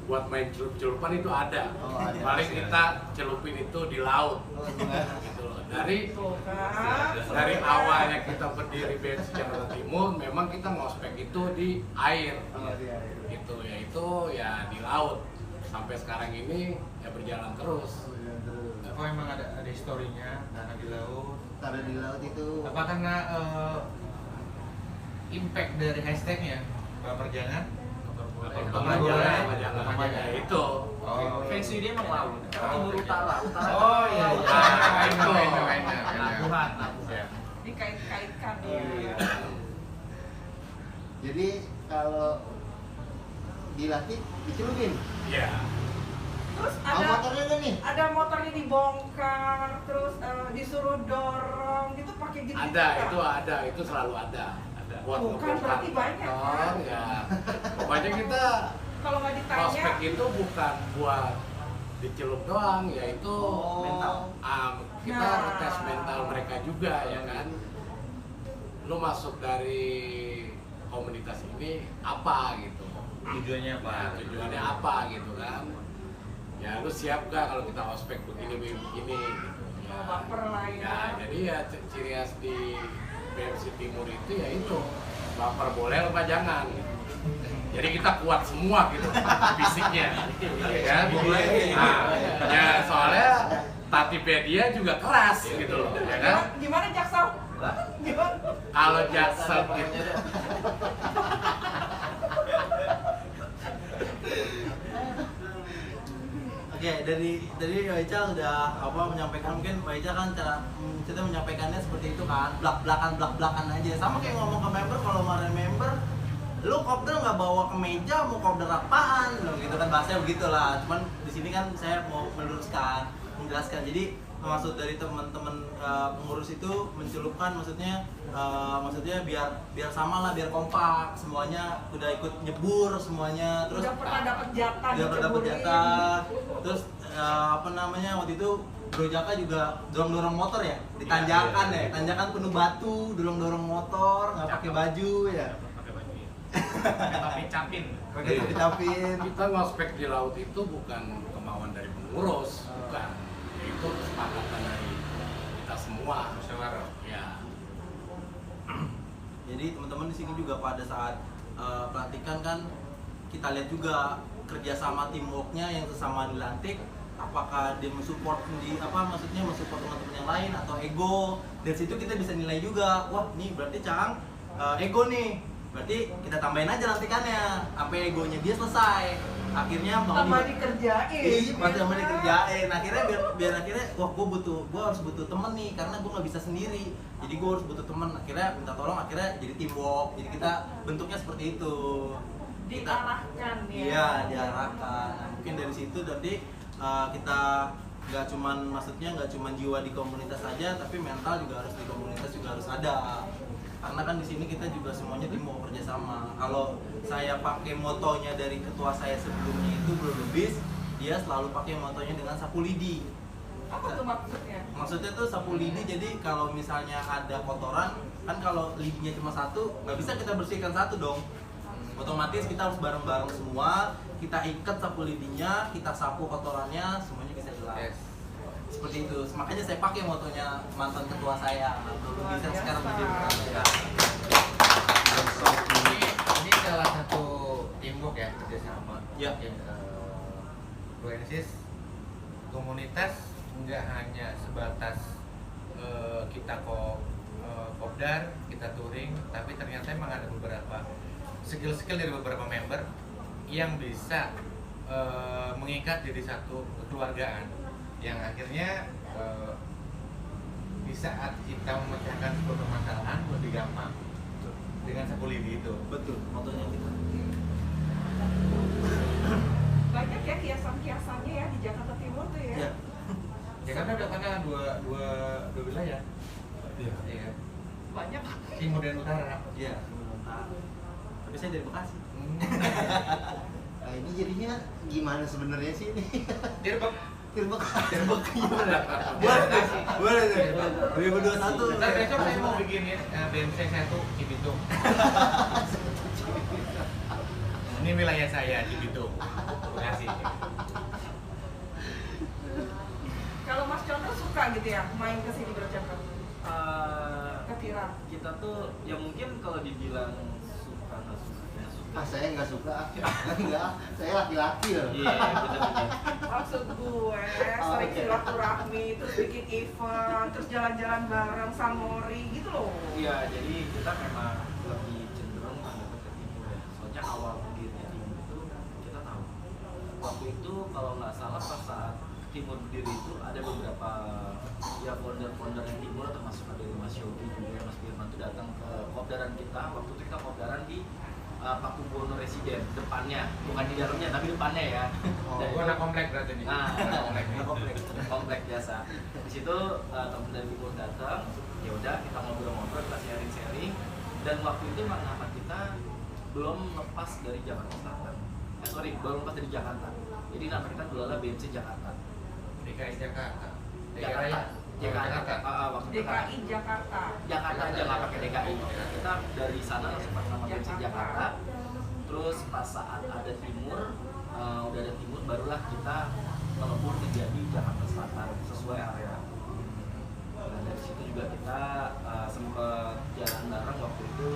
buat main celup-celupan itu ada. Oh, ada. Paling kita celupin itu di laut gitu loh. Dari Tuh kan. awalnya kita berdiri BMC Jakarta Timur, memang kita ngospek itu di air. Gitu ya, itu ya di laut. Sampai sekarang ini ya berjalan terus. Oh emang ada historinya karena di laut. Karena di laut itu Apa karena impact dari hashtagnya baper jangan? Jangan itu. Oh. Venue dia emang laut. Timur utara. Oh iya. Itu. Pelabuhan. Ya. Dikait-kaitkan Iya. ya. jadi kalau dilatih dicelupin. Iya. Terus Sama motornya ada nih. ada motornya dibongkar, terus disuruh dorong gitu pakai gitu. Ada, itu selalu ada. Buat Bukan, ngebongkar berarti banyak, motor, kan? ya. Pokoknya kita Kalau nggak ditanya, ospek itu bukan buat dicelup doang, yaitu mental. Kita Nah. tes mental mereka juga ya kan. Lu masuk dari komunitas ini apa gitu. Tujuannya apa? Nah, tujuannya apa gitu kan. Ya lu siap gak kalau kita ospek begini gitu. Ya, baper lah ya. ya jadi ya ciri khas di BMC Timur itu ya itu baper boleh apa jangan gitu. Jadi kita kuat semua gitu fisiknya ya kan? Nah, ya soalnya Tatipedia juga keras gitu loh ya kan. Gimana Jaksel? Gimana? Kalau Jaksel itu Oke, dari Mbak Ica udah menyampaikan, mungkin Mbak Ica kan cara kita menyampaikannya seperti itu kan, belak-belakan aja. Sama kayak ngomong ke member, kalau kemarin member lu kopdar nggak bawa kemeja, mau kopdar apaan lo gitu kan, bahasanya begitulah. Cuman di sini kan saya mau menjelaskan. Jadi maksud dari teman-teman pengurus itu mencelupkan, maksudnya biar sama lah, biar kompak semuanya, udah ikut nyebur semuanya, terus Udah pernah dapat jatah. udah pernah dapat diceburin. jatah. Terus waktu itu Bro Jaka juga dorong motor ya, di tanjakan ya, tanjakan penuh batu, dorong motor, nggak pakai baju ya. Tapi capin. Pakai kecapin. kita ngospek di laut itu bukan kemauan dari pengurus, bukan. Itu kesepakatan dari kita semua. Musyawarah. Ya. Jadi teman-teman di sini juga pada saat pelantikan kan kita lihat juga kerjasama teamworknya yang sesama dilantik, apakah dia mensupport mensupport teman-teman yang lain atau ego. Dari situ kita bisa nilai juga, wah nih berarti Cang ego nih, berarti kita tambahin aja lantikannya sampai egonya dia selesai. Akhirnya Tambah dikerjain. Iya, masih sama dikerjain. Akhirnya biar akhirnya wah gue harus butuh temen nih, karena gue nggak bisa sendiri. Jadi gue harus butuh temen. Akhirnya minta tolong, akhirnya jadi teamwork. Jadi kita bentuknya seperti itu. Diarahkan ya. Iya, diarahkan. Nah, mungkin dari situ nanti kita nggak cuman jiwa di komunitas saja, tapi mental juga harus di komunitas juga harus ada. karena kan di sini kita juga semuanya tim mau kerja sama. Kalau saya pakai motonya dari ketua saya sebelumnya itu Bro Lubis, dia selalu pakai motonya dengan sapu lidi. Apa tuh maksudnya? Maksudnya tuh sapu lidi, jadi kalau misalnya ada kotoran, kan kalau lidinya cuma satu, nggak bisa kita bersihkan satu dong. Otomatis kita harus bareng-bareng semua, kita ikat sapu lidinya, kita sapu kotorannya, semuanya bisa hilang. Yes. Seperti itu, makanya saya pakai motonya mantan ketua saya, dulu bisa sekarang menjadi ketua saya. Ini salah satu teamwork ya, kerjasama. Ya. Proensis komunitas nggak hanya sebatas kita kopdar, kita touring, tapi ternyata emang ada beberapa skill-skill dari beberapa member yang bisa mengikat jadi satu kekeluargaan yang akhirnya di saat kita memecahkan sebuah permasalahan lebih gampang dengan sapu lidi itu. Betul, motonya kita. Banyak ya kiasan-kiasannya ya di Jakarta Timur tuh ya. Ya. Jakarta udah pernah dua wilayah. Iya. Iya. Banyak. Timur dan utara. Iya, tapi saya dari Bekasi. Nah, ini jadinya gimana sebenarnya sih ini? Dirbek. Tirbek. Gimana? Boleh tuh. 2021. Nah, besok saya mau bikin BMC 1 Cibitung. Ini wilayah saya Cibitung. Bekasi. Kalau Mas Condro suka gitu ya main ke sini berjam-jam ke Tira. Kita tuh ya mungkin kalau dibilang suka nggak suka ya suka. Ah, saya nggak suka. Enggak, saya laki-laki loh. Iya, bener-bener. Maksud gue sering silaturahmi, terus bikin event, terus jalan-jalan bareng Samori gitu loh. Iya, jadi kita memang lebih cenderung mendekat ke timur ya. Soalnya awal berdirinya timur itu kita tahu. Waktu itu kalau nggak salah pas saat timur berdiri itu ada beberapa ya founder-founder yang timur, termasuk ada Mas Yogi juga, Mas Firman itu datang ke kopdaran kita. Waktu itu kita kopdaran di Pakubono Residen, depannya, bukan di dalamnya tapi depannya ya. Oh, Dan gua anak komplek berarti nih. Nah, Anak komplek. komplek biasa. Di situ teman dari timur datang, ya udah kita ngobrol-ngobrol, kita sharing-sharing. Dan waktu itu memang nama kita belum lepas dari Jakarta Selatan. Belum lepas dari Jakarta. Jadi nama kita dulu adalah BMC Jakarta. DKI Jakarta. Jakarta. Jakarta. Waktu DKI Jakarta. Jakarta aja nggak pakai DKI. Kita dari sana langsung pakai nama BMC Jakarta. Terus pas saat ada timur, udah ada timur, barulah kita melebur menjadi Jakarta Selatan sesuai area. Nah, dari situ juga kita sempat jalan bareng waktu itu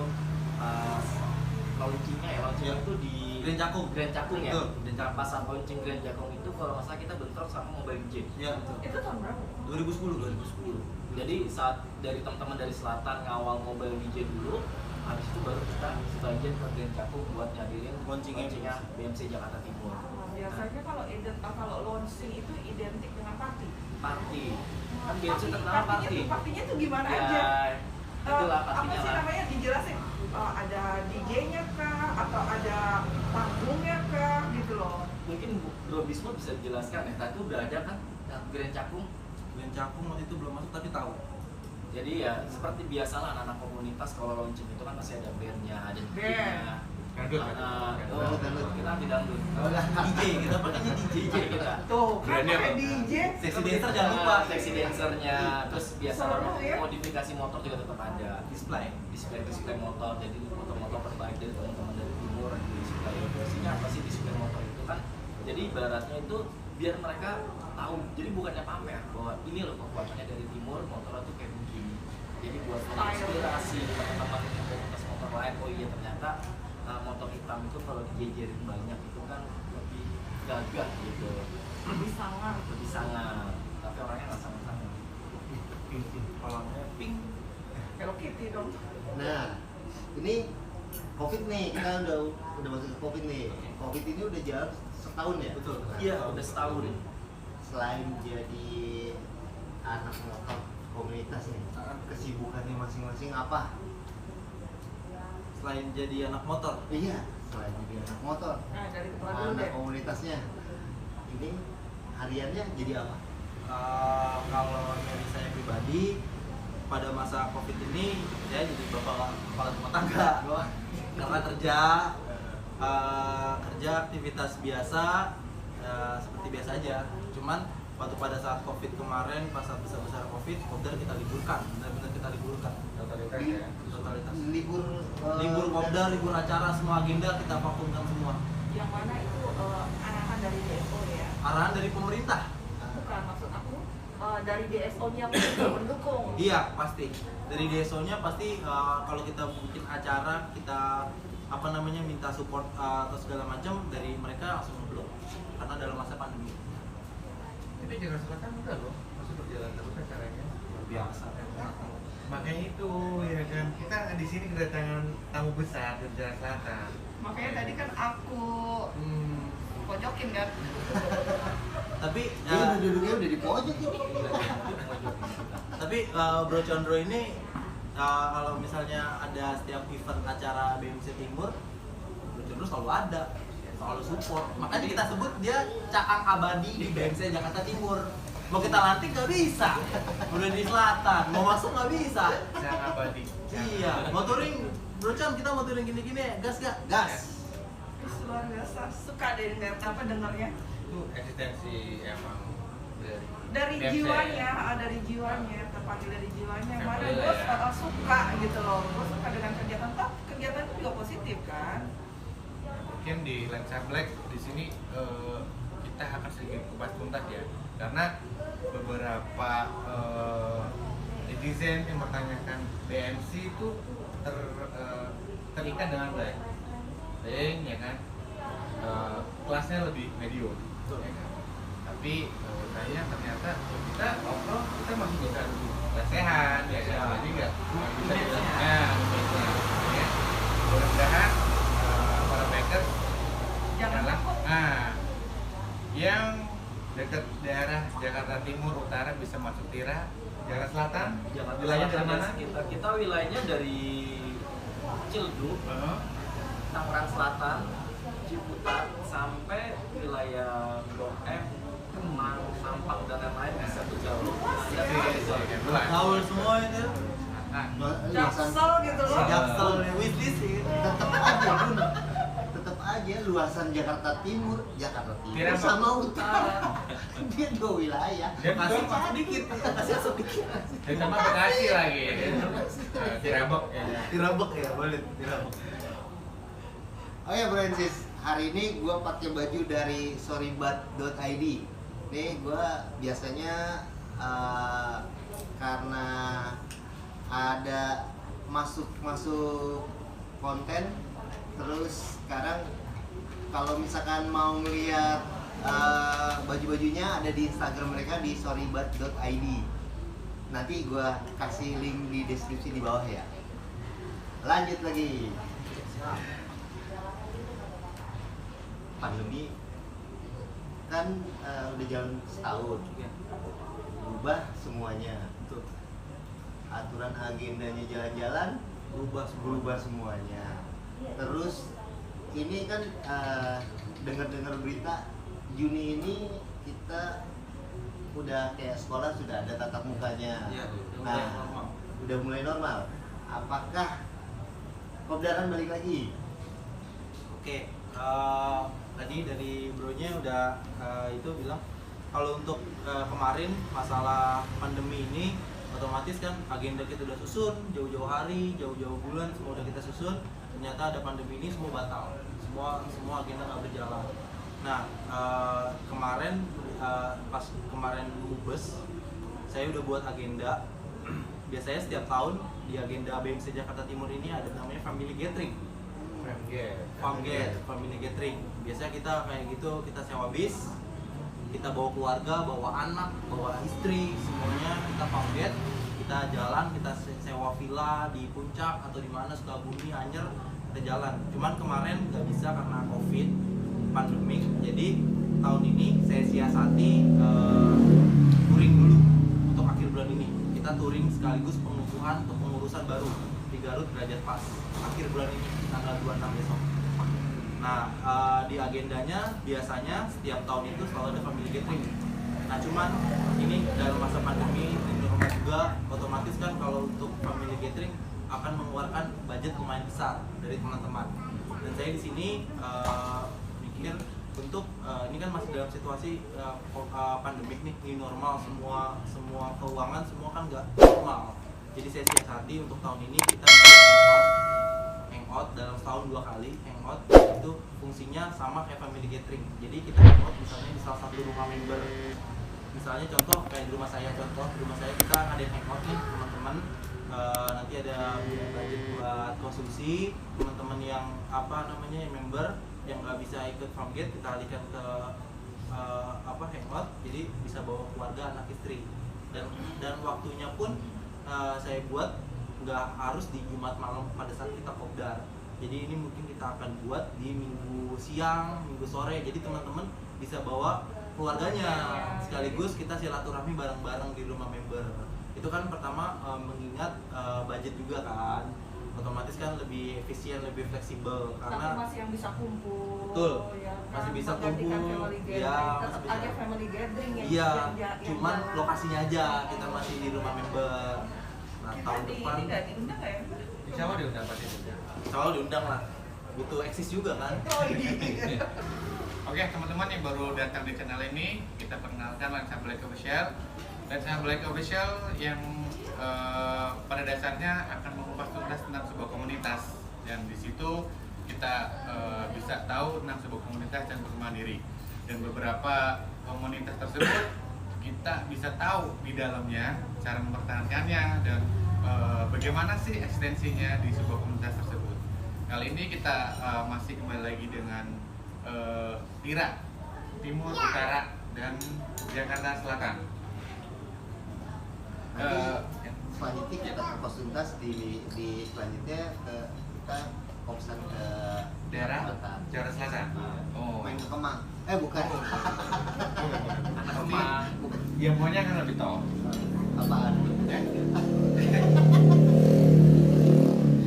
launchingnya ya, launching itu di Grand Cakung. Grand Cakung ya. Betul. Dan pas saat launching Grand Cakung itu kalau nggak salah kita bentrok sama Mobile DJ. Iya, betul. Itu tahun berapa? 2010. Jadi saat dari teman-teman dari selatan ngawal Mobile DJ dulu, habis itu baru kita sebagian ke Grand Cakung buat nyadirin launchingnya BMC Jakarta Timur. Biasanya kalau launching itu identik dengan party. Party. Kan BMC terkenal party. Partinya tuh gimana Ya, aja? itulah Apa partinya sih lah. namanya dijelasin? Ada DJ-nya kah? Atau ada panggungnya kah? Gitu loh. Mungkin Bro Bismo bisa dijelaskan ya, tadi udah ada kan Grand Cakung. Grand Cakung waktu itu belum masuk tapi tahu. Jadi ya seperti biasalah anak-anak komunitas kalau launching itu kan pasti ada bandnya, ada DJ-nya. Dangdut. Kita anti dangdut. DJ, kita pakainya DJ. DJ kita. Tuh, kan Brandnya pakai apa? DJ. Seksi dancer jangan lupa. Seksi dancernya, terus biasa Seru ya. modifikasi motor juga tetap ada. Display motor, jadi motor-motor terbaik dari teman-teman dari timur di display. Versinya apa sih display motor itu kan? Jadi ibaratnya itu biar mereka tahu. Jadi bukannya pamer bahwa ini loh kekuatannya dari timur, motor itu kayak begini. Jadi buat inspirasi teman-teman komunitas motor lain. Oh iya ternyata motor hitam itu kalau dijejerin banyak itu kan lebih gagah gitu. Lebih sangar. Lebih sangat, tapi orangnya nggak sangat-sangat. Orangnya pink. Hello Kitty dong. Nah, ini COVID nih, kita udah masuk ke COVID nih. COVID ini udah jalan setahun ya? Betul. Iya, udah setahun. Selain jadi anak motor komunitas nih, kesibukannya masing-masing apa? Selain jadi anak motor, Iya, selain jadi anak motor, Nah, dari kepala dulu anak deh. komunitasnya. Ini hariannya jadi apa? kalau dari saya pribadi pada masa COVID ini saya jadi bapak kepala rumah tangga karena kerja aktivitas biasa seperti biasa aja. Cuman waktu pada saat COVID kemarin, pas saat besar-besar COVID, Kopdar kita liburkan, benar-benar kita liburkan. Totalitas ya. Totalitas. libur Kopdar, libur acara, semua agenda kita vakumkan semua. Yang mana itu arahan dari DSO ya? Arahan dari pemerintah. Bukan, maksud aku dari DSO-nya pun juga mendukung. Iya pasti. Dari DSO-nya pasti kalau kita bikin acara, kita minta support atau segala macam, dari mereka langsung ngeblok karena dalam masa pandemi. Tapi Jakarta Selatan udah loh, masih berjalan terus acaranya. Luar biasa. Makanya itu ya kan, kita di sini kedatangan tamu besar dari Jakarta Selatan. Makanya tadi kan aku pojokin kan. Tapi duduknya udah di pojok ya. tapi Bro Condro ini kalau misalnya ada setiap event acara BMC Timur, Bro Condro selalu ada, selalu support. Makanya kita sebut dia cakang abadi di BMC Jakarta Timur. Mau kita lantik nggak bisa, udah di selatan, mau masuk nggak bisa. Jangan abadi. Iya, mau touring, Bro Con, kita mau touring gini-gini, gas gak? Gas. Luar biasa, suka deh dengarnya. Itu eksistensi emang Dari BMC. jiwanya, dari jiwanya, terpanggil dari jiwanya. Mana Family gue ya. suka gitu loh, gue suka dengan kegiatan, toh kegiatan itu juga positif kan. Mungkin di Lensa Black di sini kita akan sedikit kupas tuntas ya, karena beberapa netizen yang bertanyakan BMC itu terikat dengan Black, ya kan, kelasnya lebih medium, ya kan? Tapi saya ternyata kita overall kita masih bisa lebih lesehan, ya kan, jadi nggak bisa dilakukan, ya. Mudah-mudahan para bikers Jangan takut. yang dekat daerah Jakarta Timur Utara bisa masuk Tira, Jakarta Selatan, Jakarta wilayah dari Selatan dan mana? sekitar. Kita wilayahnya dari Ciledug, Tangerang Selatan, Ciputat sampai wilayah Blok M, Kemang, Mampang dan lain-lain bisa berjalur. Gaul semua itu. Jaksel gitu loh. Jaksel, wishlist sih. Tetap aja luasan Jakarta Timur Kira sama utara. Dia dua wilayah. Dia Masih masuk masuk dikit, masih sedikit. dan sama Bekasi lagi, Tirabok ya. Tirabek ya, boleh Tirabek. Oh ya Francis, hari ini gue pakai baju dari sorrybat.id. Nih gue biasanya karena ada masuk konten, terus sekarang kalau misalkan mau ngeliat baju-bajunya ada di Instagram mereka di sorrybat.id. Nanti gue kasih link di deskripsi di bawah ya. Lanjut lagi. Pandemi kan udah jalan setahun, berubah semuanya. Betul. Aturan agendanya jalan-jalan berubah semuanya. Terus ini kan dengar-dengar berita Juni ini kita udah kayak sekolah sudah ada tatap mukanya. Iya, Nah, udah mulai normal. Apakah Kopdar balik lagi? Oke, tadi dari bronya udah itu bilang kalau untuk kemarin masalah pandemi ini otomatis kan agenda kita udah susun jauh-jauh hari, jauh-jauh bulan semua udah kita susun. Ternyata ada pandemi ini semua batal, semua agenda nggak berjalan. Nah kemarin pas kemarin Mubes saya udah buat agenda. Biasanya setiap tahun di agenda BMC Jakarta Timur ini ada namanya family gathering. Family gathering. Biasanya kita kayak gitu, kita sewa bis, kita bawa keluarga, bawa anak, bawa istri, semuanya kita pamget, kita jalan, kita sewa villa di puncak atau di mana Sukabumi, Anyer, kita jalan. Cuman kemarin nggak bisa karena COVID, pandemik. Jadi tahun ini saya siasati touring dulu untuk akhir bulan ini. Kita touring sekaligus pengukuhan untuk pengurusan baru di Garut Derajat Pas akhir bulan ini tanggal 26 besok. Nah di agendanya biasanya setiap tahun itu selalu ada family gathering. Nah cuman ini dalam masa pandemi di rumah juga otomatis kan kalau Gathering akan mengeluarkan budget lumayan besar dari teman-teman. Dan saya di sini mikir untuk ini kan masih dalam situasi pandemik nih, new normal, semua keuangan semua kan nggak normal. Jadi saya siasati untuk tahun ini kita hangout dalam setahun 2 kali. Hangout itu fungsinya sama kayak family gathering. Jadi kita hangout misalnya di salah satu rumah member. Misalnya contoh kayak di rumah saya kita ngadain hangout nih teman-teman. Nanti ada budget buat konsumsi, teman-teman yang member yang nggak bisa ikut from gate kita alihkan ke hangout, jadi bisa bawa keluarga, anak, istri, dan waktunya pun saya buat nggak harus di Jumat malam pada saat kita kopdar. Jadi ini mungkin kita akan buat di Minggu siang, Minggu sore, jadi teman-teman bisa bawa keluarganya sekaligus kita silaturahmi bareng-bareng di rumah member. Itu kan pertama mengingat budget juga kan, otomatis kan lebih efisien, lebih fleksibel karena masih yang bisa kumpul. Betul. Ya, masih kan? bisa Menggantikan kumpul. family gathering. Ya, Tetap masih bisa. ada family gathering yang Iya, yang cuman jalan. lokasinya aja kita masih di rumah member. Nah, Kita tahun depan ini nggak diundang nggak ya? Insya Allah diundang pasti diundang. soal diundang lah. Butuh eksis juga kan. Oh iya. Oke, teman-teman yang baru datang di channel ini, kita perkenalkan Lensa Black Official. Lensa Black Official yang pada dasarnya akan mengupas tuntas tentang sebuah komunitas, dan di situ kita bisa tahu tentang sebuah komunitas yang bermandiri, dan beberapa komunitas tersebut kita bisa tahu di dalamnya cara mempertahankannya dan bagaimana sih eksistensinya di sebuah komunitas tersebut. Kali ini kita masih kembali lagi dengan Tira, Timur, Utara, dan Jakarta Selatan. Selanjutnya kita ke pos tuntas di selanjutnya kita kopsan ke Daerah Selatan. Jakarta Selatan. Oh, Main ke Kemang. Bukan. Anak Kemang. ya maunya kan lebih tahu. Apaan? Ya.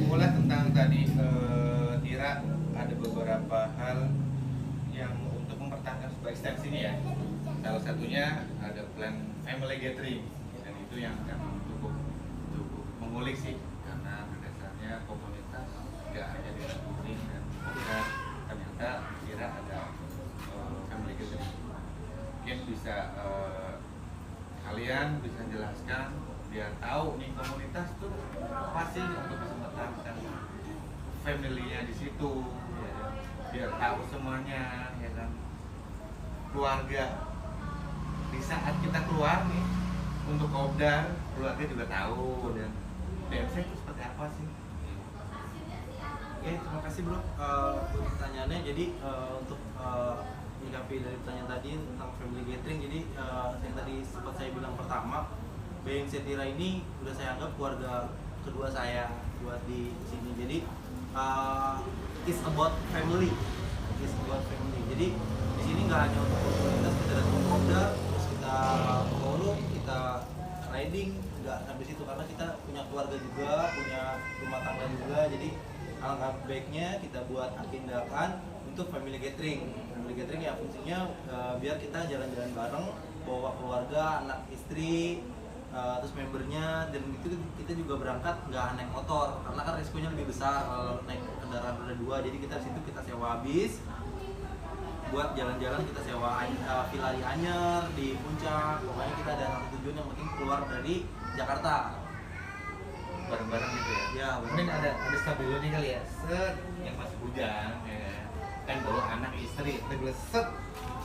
Mulai tentang tadi Tira ada beberapa hal yang untuk mempertahankan sebuah ekstensi ini ya. Salah satunya ada plan family gathering, dan itu yang akan cukup mengulik sih, karena berdasarnya komunitas nggak hanya di Turing dan Kopdar, ternyata Tira ada family gathering. Mungkin bisa kalian bisa jelaskan biar tahu nih komunitas tuh apa sih untuk bisa mempertahankan family-nya di situ, ya, biar tahu semuanya, ya kan, keluarga di saat kita keluar nih untuk kopdar, keluarga juga tahu, dan BMC itu seperti apa sih? Oke, terima kasih bro untuk pertanyaannya. Jadi untuk menyikapi dari pertanyaan tadi tentang family gathering, jadi yang tadi sempat saya bilang pertama, BMC Tira ini udah saya anggap keluarga kedua saya buat di sini. Jadi it's about family, Jadi di sini nggak hanya untuk komunitas kita datang ke kopdar, terus kita forum, kita riding, nggak sampai situ, karena kita punya keluarga juga, punya rumah tangga juga. Jadi alangkah baiknya kita buat agendakan untuk family gathering. Family gathering ya fungsinya biar kita jalan-jalan bareng, bawa keluarga, anak, istri, terus membernya, dan itu kita juga berangkat nggak naik motor karena kan resikonya lebih besar kalau naik kendaraan roda 2. Jadi kita situ kita sewa bis buat jalan-jalan, kita sewa villa di Anyer, di Puncak, pokoknya kita ada satu tujuan yang penting keluar dari Jakarta Bareng-bareng gitu ya. ya. Mungkin ada stabilo nih kali ya, set yang masih bujang ya kan, bawa anak, istri, terus set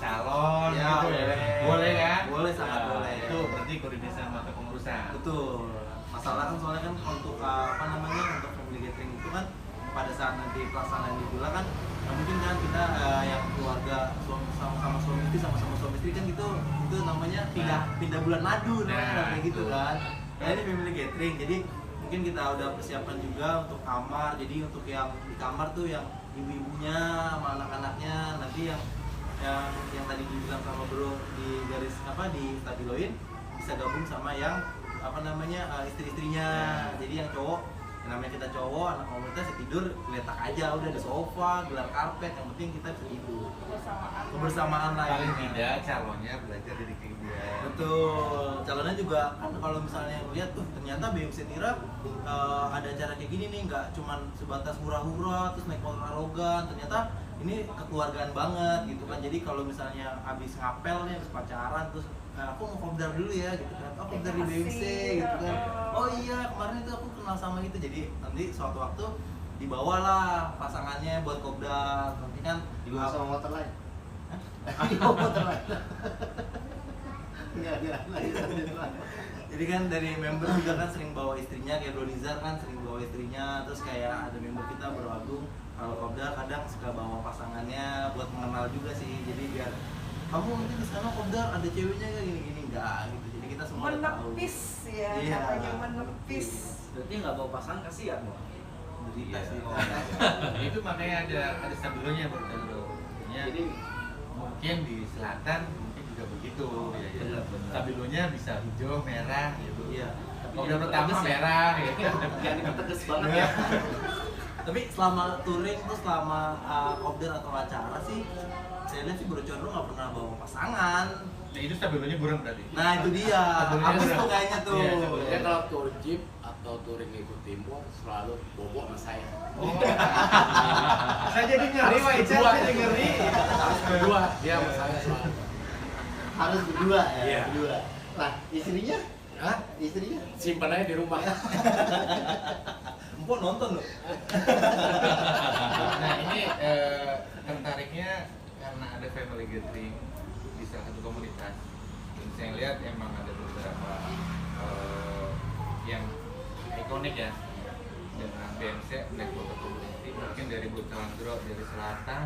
calon Ya, gitu ya. Boleh kan? Boleh, sangat Nah, boleh. Itu berarti koordinasi sama kepengurusan. Betul. Masalah kan soalnya kan untuk untuk family gathering itu kan pada saat nanti pelaksanaan di villa kan mungkin kan kita yang keluarga sama suami istri, sama-sama suami istri kan itu namanya pindah bulan madu namanya, kayak gitu kan. Nah ini family gathering, jadi mungkin kita udah persiapan juga untuk kamar. Jadi untuk yang di kamar tuh yang ibu-ibunya sama anak-anaknya, nanti yang tadi dibilang sama bro di garis di stabiloin bisa gabung sama yang istri-istrinya. Jadi yang cowok Yang namanya kita cowok, anak komunitas ya tidur geletak aja udah di sofa, gelar karpet, yang penting kita bisa tidur. Kebersamaan lah. Paling tidak calonnya belajar dari dia. Betul. Calonnya juga kan kalau misalnya lihat tuh ternyata BMC Tira ada acara kayak gini nih, nggak cuman sebatas hura-hura terus naik motor arogan, ternyata ini kekeluargaan banget gitu kan. Jadi kalau misalnya abis ngapel nih, abis pacaran terus aku mau kopdar dulu ya gitu kan, oh kopdar di BMC gitu kan, oh iya kemarin itu aku kenal sama itu, jadi nanti suatu waktu dibawalah pasangannya buat kopdar, nanti kan Dibawa sama motor lain. Dibawa motor lain. Enggak lanjut. Jadi kan dari member juga kan sering bawa istrinya, kayak Bro Nizar kan sering bawa istrinya, terus kayak ada member kita Bro Agung kalau kopdar kadang suka bawa pasangannya buat mengenal juga sih, jadi biar kamu nanti di sana kopdar ada ceweknya kayak gini-gini, enggak gitu, jadi kita semua udah tahu. Menepis ya, Iya. namanya menepis. Berarti nggak bawa pasangan kasihan loh. Berita Iya. sih. Itu makanya ada stabilonya bro. Ya, Jadi mungkin di selatan mungkin juga begitu ya. Benar. Stabilonya bisa hijau, merah gitu. Iya. Kalau udah pertama merah gitu. jangan dipertegas banget ya. Tapi selama touring tuh selama kopdar atau acara sih saya lihat sih Bro Condro nggak pernah bawa pasangan. Nah itu stabilonya burung berarti. Nah itu dia, Stabilonya habis kurang. tuh kayaknya tuh. Iya, stabilonya. Dia kalau tour jeep atau touring ikut timur selalu bobok sama saya. Oh. Saya jadi ngeri, Pak Ica. Saya jadi ngeri. Harus berdua, dia sama saya selalu. Harus berdua ya, Iya. berdua. Nah, istrinya? Hah? Istrinya? Simpan aja di rumah. Empok nonton loh. Nah ini tertariknya karena ada family gathering di salah satu komunitas. Dan saya lihat emang ada beberapa yang ikonik ya dengan BMC Black Water Community. Mungkin dari Butlandro dari selatan,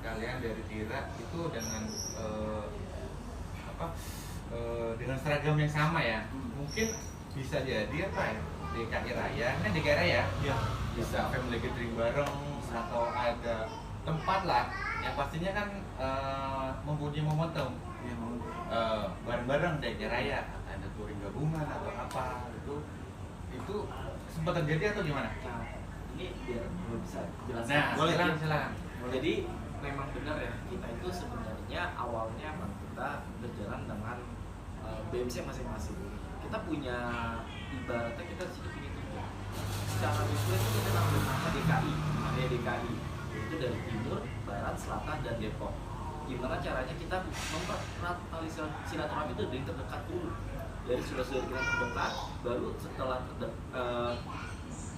kalian dari Tira itu dengan dengan seragam yang sama ya. Mungkin bisa jadi apa ya? DKI Raya, ini DKI Raya. Iya. Bisa family gathering bareng atau ada tempat lah yang pastinya kan mempunyai momentum bareng-bareng DKI Raya, ada touring gabungan atau apa itu sempat terjadi atau gimana? Nah, ini biar gue bisa jelaskan. Nah, boleh, silakan. Jadi memang benar ya, kita itu sebenarnya awalnya memang kita berjalan dengan BMC masing-masing. Kita punya ibaratnya kita di sini punya tiga. Secara visual itu kita nama DKI, namanya DKI. Itu dari timur, barat, selatan, dan Depok. Gimana caranya kita mempererat tali silaturahmi itu dari terdekat dulu. Dari saudara-saudara kita terdekat, baru setelah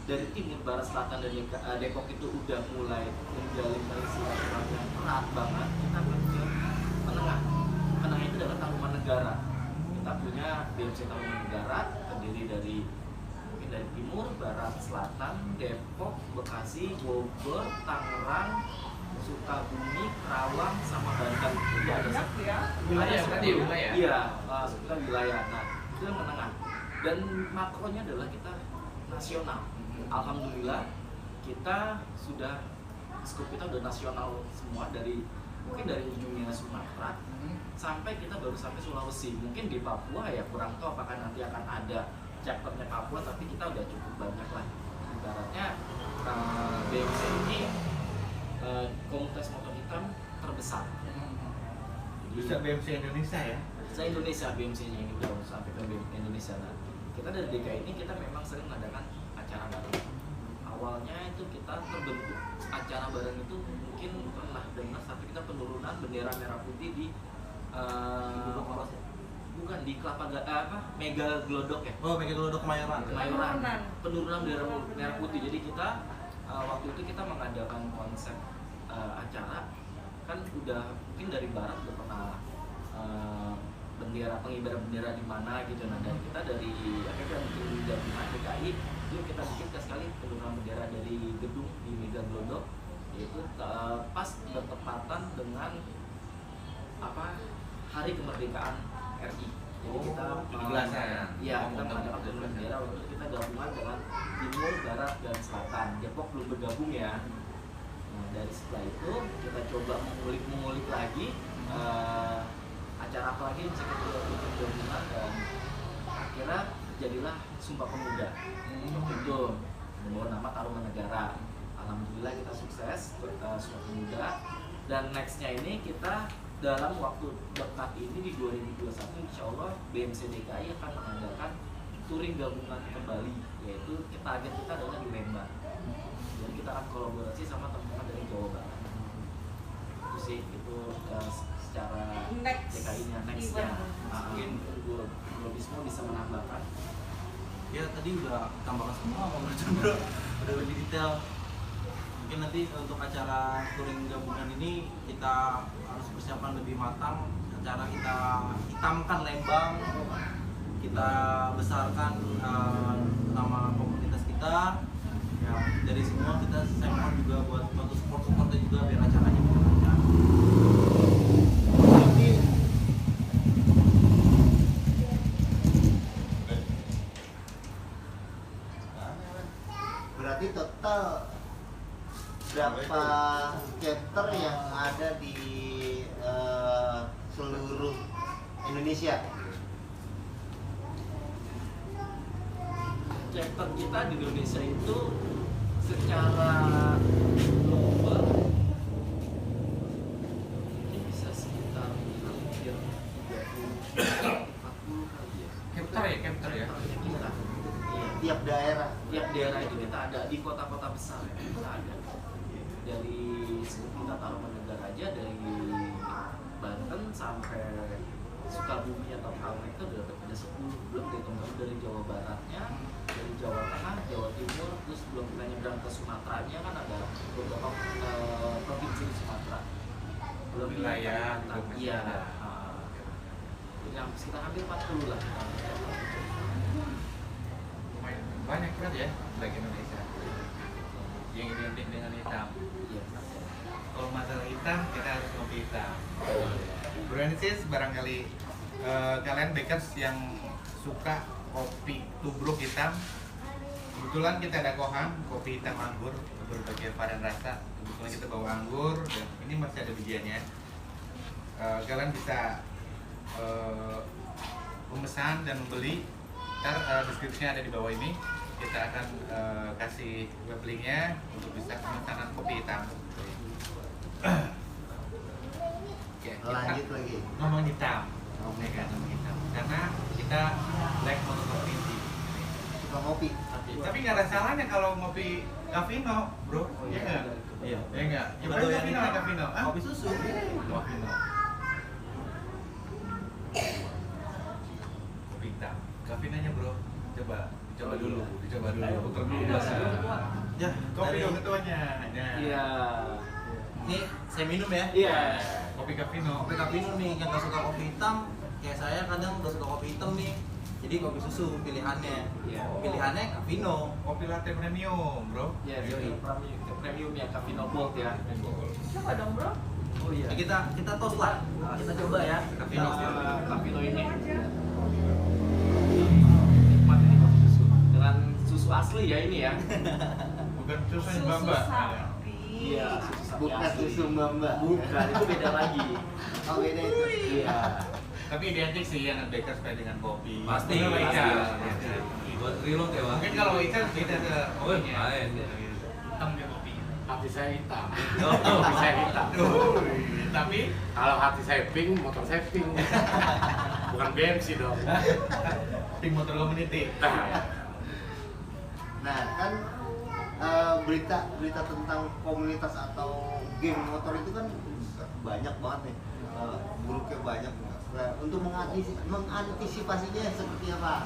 dari timur, barat, selatan, dan Depok itu udah mulai menjalin tali silaturahmi yang erat banget. Kita ke menengah. Menengah itu adalah Tarumanegara. Kita punya BMC Tarumanegara terdiri dari mungkin dari timur, barat, selatan, Depok, Bekasi, Bogor, Tangerang, Sukabumi, Karawang, sama Banten. Itu ada Banyak ya. Wilayah ada berarti, 10. wilayah? Iya, sekitar wilayah. Nah, itu yang menengah. Dan makronya adalah kita nasional. Alhamdulillah kita sudah skop kita udah nasional semua, dari mungkin dari ujungnya Sumatera sampai kita baru sampai Sulawesi. Mungkin di Papua ya kurang tahu apakah nanti akan ada chapternya Papua, tapi kita udah cukup banyak lah. Ibaratnya BMC ini komunitas motor hitam terbesar. Bisa BMC Indonesia ya? Saya Indonesia BMC-nya ini udah sampai ke Indonesia. Nah, kita dari DKI ini kita memang sering mengadakan acara bareng. Awalnya itu kita terbentuk acara bareng itu mungkin pernah dengar sampai kita penurunan bendera merah putih di bukan di Mega Glodok ya. Oh, Mega Glodok Kemayoran. Kemayoran. Penurunan bendera merah putih. Jadi kita waktu itu kita mengadakan konsep acara kan udah mungkin dari barat udah pernah bendera pengibaran bendera di mana gitu. Nah, dan kita dari mungkin dari DKI itu kita bikin sekali penurunan bendera dari gedung di Mega Glodok, yaitu pas bertepatan dengan hari kemerdekaan RI. Jadi kita kita mengadakan penurunan bendera waktu itu kita gabungan dengan timur, barat, dan selatan. Depok belum bergabung ya. Nah, dari setelah itu kita coba mengulik lagi acara apa lagi yang bisa kita bikin gabungan, dan akhirnya jadilah Sumpah Pemuda. Waktu itu membawa nama Taruman Negara. Alhamdulillah kita sukses, suatu muda. Dan nextnya ini kita dalam waktu dekat ini di 2021 insya Allah BMC DKI akan mengadakan touring gabungan kembali, yaitu target kita adalah di Lembang. Jadi kita akan kolaborasi sama teman-teman dari Jawa Barat. Itu sih, itu secara DKI-nya nextnya. Mungkin Globismo bisa menambahkan. Ya tadi udah tambahkan semua sama Bro Chandra, udah lebih detail. Mungkin nanti untuk acara touring gabungan ini kita harus persiapan lebih matang. Cara kita hitamkan Lembang, kita besarkan nama komunitas kita. Ya dari semua saya mohon juga buat bantu support-supportnya juga biar acaranya bisa lancar. Berarti total berapa skater yang ada di seluruh Indonesia? Chapter kita di Indonesia itu secara global ini bisa sekitar hampir 30-40 kali ya. Captor ya, captor ya. Kita. Iya. Tiap daerah. Tiap daerah itu kita ada di kota-kota besar ya, kita ada. Dari kita Taruman Negara aja dari Banten sampai Sukabumi atau Kalteng itu ada 10, belum teman-teman dari Jawa Baratnya, dari Jawa Tengah, Jawa Timur, terus belum kita nyebrang ke Sumateranya kan ada beberapa provinsi di Sumatera. Belum Wilayah, belum masih iya. ada. Yang sekitar hampir 40 lah. Lumayan banyak kan ya bagi Indonesia yang identik dengan hitam. Iya. Kalau masalah hitam kita harus ngopi hitam. Brancis barangkali kalian bakers yang suka kopi tubruk hitam, kebetulan kita ada kohan kopi hitam anggur berbagai varian rasa. Kebetulan kita bawa anggur dan ini masih ada bijiannya. Kalian bisa memesan dan membeli. Ntar deskripsinya ada di bawah ini. Kita akan kasih web linknya untuk bisa pemesanan kopi hitam. Ya, Lanjut lagi. ngomong hitam, ngomong hitam. Karena kita like monokopi. Suka ngopi. Tapi nggak ada salahnya kalau ngopi Cafino, bro. Iya nggak? Iya. Iya nggak? Ya Betul, paling yang Cafino hitam. lah Cafino. Ah? Kopi susu. Cafino. Kopi hitam. Cafinonya bro, coba dulu, dicoba dulu. Putar dulu. Ya, Kopi dari- dong ketuanya. Nah. Iya. Ini saya minum ya. Iya. Kopi Cafino. Kopi cappuccino nih yang nggak suka kopi hitam, kayak saya kadang nggak suka kopi hitam nih. Jadi kopi susu pilihannya. Iya. Pilihannya cappuccino. Kopi latte premium, bro. Iya, premium ya Cafino Bold ya. Coba dong, Bro. Oh iya. Ya, kita tos lah. Kita coba ya. Cafino. Cafino ini. Nikmat ini kopi susu. Dengan susu asli ya ini ya. Bukan susu yang Susu bamba. sapi. Iya, susu sapi Bukan asli. susu mbak. Bukan, itu beda lagi. Oh beda itu. Iya. Tapi identik sih yang bakers supaya dengan kopi. Pasti, Bener, Pak pasti. Ica? Buat reload ya, Bang. Mungkin kalau Ica beda ke Oh, kopinya. lain. Hitam dia kopinya. Hati saya hitam. Oh. Hati saya hitam. Tapi Kalau hati saya pink, motor saya pink. Bukan BMC dong. tim motor community. Nah kan berita tentang komunitas atau geng motor itu kan banyak banget nih. Buruknya banyak. Nah, untuk mengantisipasinya seperti apa?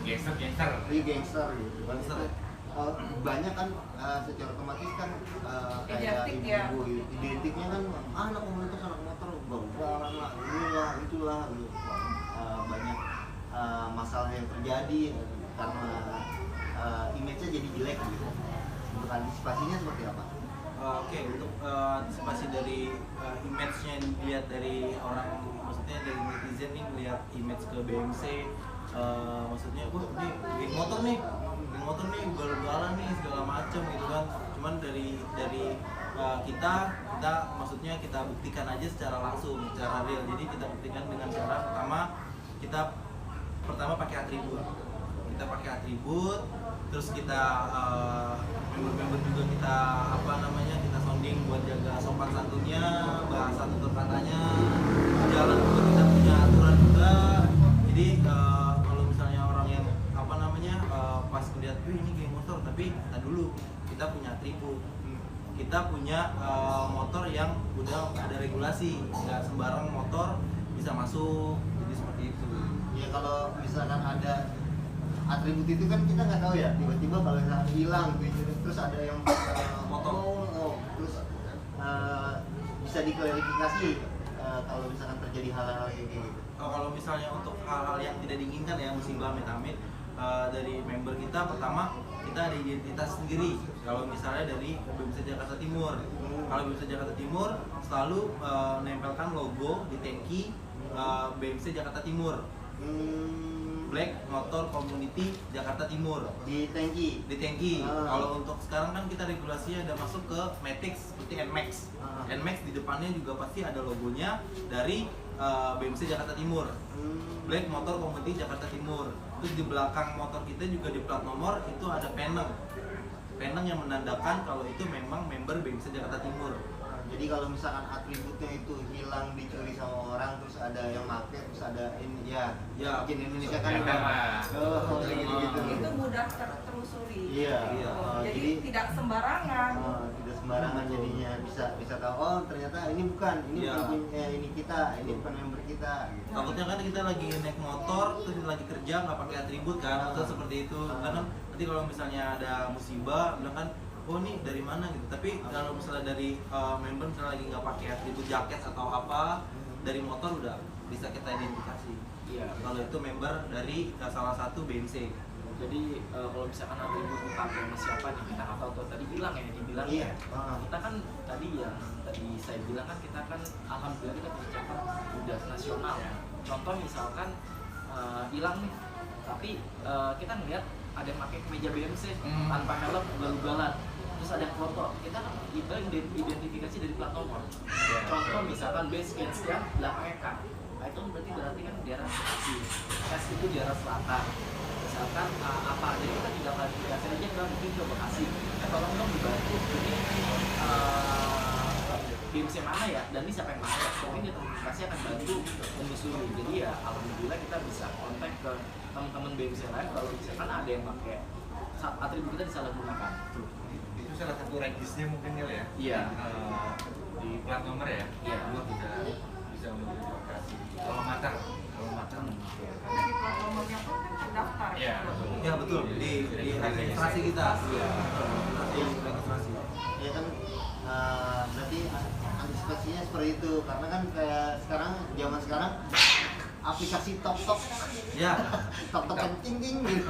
Gangster. Di gangster gitu. Gangster banyak kan secara otomatis kan kayak Identik ya. ibu-ibu identiknya kan anak komunitas anak motor bau-bauan lah itulah gitu. Banyak masalah yang terjadi karena image-nya jadi jelek gitu. Untuk antisipasinya seperti apa? Oke, untuk antisipasi dari image-nya yang dilihat dari orang, maksudnya dari netizen nih melihat image ke BMC, maksudnya wah ini geng motor nih ugal-ugalan nih segala macem gitu kan. Cuman dari kita maksudnya kita buktikan aja secara langsung, secara real. Jadi kita buktikan dengan cara pertama pakai atribut. Kita pakai atribut, terus kita member-member juga kita kita sounding buat jaga sopan santunnya, bahasa tutur katanya, jalan juga kita punya aturan juga. Jadi kalau misalnya orang yang pas melihat ini geng motor, tapi kita dulu kita punya atribut, kita punya motor yang udah ada regulasi, nggak sembarang motor bisa masuk, jadi seperti itu. Ya kalau misalkan ada atribut itu kan kita nggak tahu ya, tiba-tiba kalau misalkan hilang terus ada yang Motor. terus bisa diklarifikasi kalau misalkan terjadi hal-hal kayak gitu. Kalau misalnya untuk hal-hal yang tidak diinginkan ya, musibah amit-amit, dari member kita, pertama kita ada identitas sendiri. Kalau misalnya dari BMC Jakarta Timur, kalau BMC Jakarta Timur selalu menempelkan logo di tangki BMC Jakarta Timur, Black Motor Community Jakarta Timur Di tangki. Kalau untuk sekarang kan kita regulasinya ada masuk ke Matic seperti NMAX. NMAX di depannya juga pasti ada logonya dari BMC Jakarta Timur, Black Motor Community Jakarta Timur. Terus di belakang motor kita juga di plat nomor itu ada peneng yang menandakan kalau itu memang member BMC Jakarta Timur. Jadi kalau misalkan atributnya itu hilang, dicuri sama orang, terus ada yang make, terus ada ini ya bikin Indonesia kan kayak gitu. Itu mudah tertelusuri. Iya. Jadi tidak sembarangan. Tidak sembarangan jadinya bisa tahu, oh ternyata ini bukan ini kita, ini bukan member kita. Gitu. Takutnya kan kita lagi naik motor terus lagi kerja nggak pakai atribut kan, atau seperti itu. Bilang kan nanti kalau misalnya ada musibah, bilang kan oh ini dari mana gitu. Tapi kalau misalnya dari member misalnya lagi nggak pakai atribut jaket atau apa, dari motor udah bisa kita identifikasi. Iya. Kalau itu member dari salah satu BMC. Jadi kalau misalkan atribut dipakai sama siapa nih, kita nggak tahu tuh tadi bilang ya, dibilang Iya. kita kan tadi saya bilang kan kita kan alhamdulillah kita punya cabang udah nasional ya. Contoh misalkan hilang nih, tapi kita ngeliat ada yang pakai kemeja BMC tanpa helm ugal-ugalan, terus ada yang foto, kita kan identifikasi dari plat nomor. Contoh misalkan base sekian belakangnya K, nah, itu berarti kan daerah Bekasi, S itu daerah selatan. Misalkan jadi kita tinggal klarifikasi aja nggak mungkin ke Bekasi, tolong dong dibantu ini BMC mana ya, dan ini siapa yang pakai, mungkin identifikasi akan bantu menyusuri. Jadi ya alhamdulillah kita bisa kontak ke teman-teman BMC lain kalau misalkan ada yang pakai atribut kita disalahgunakan. Itu salah satu regisnya mungkin ya. Iya. Di plat nomor ya. Iya. Lu bisa mengidentifikasi. Kalau matang. Karena di plat nomornya pun kan terdaftar. Iya. Ya betul, di registrasi kita. Iya. Di registrasi. Ya kan berarti antisipasinya seperti itu, karena kan kayak zaman sekarang aplikasi tok Ya. tok ting ting gitu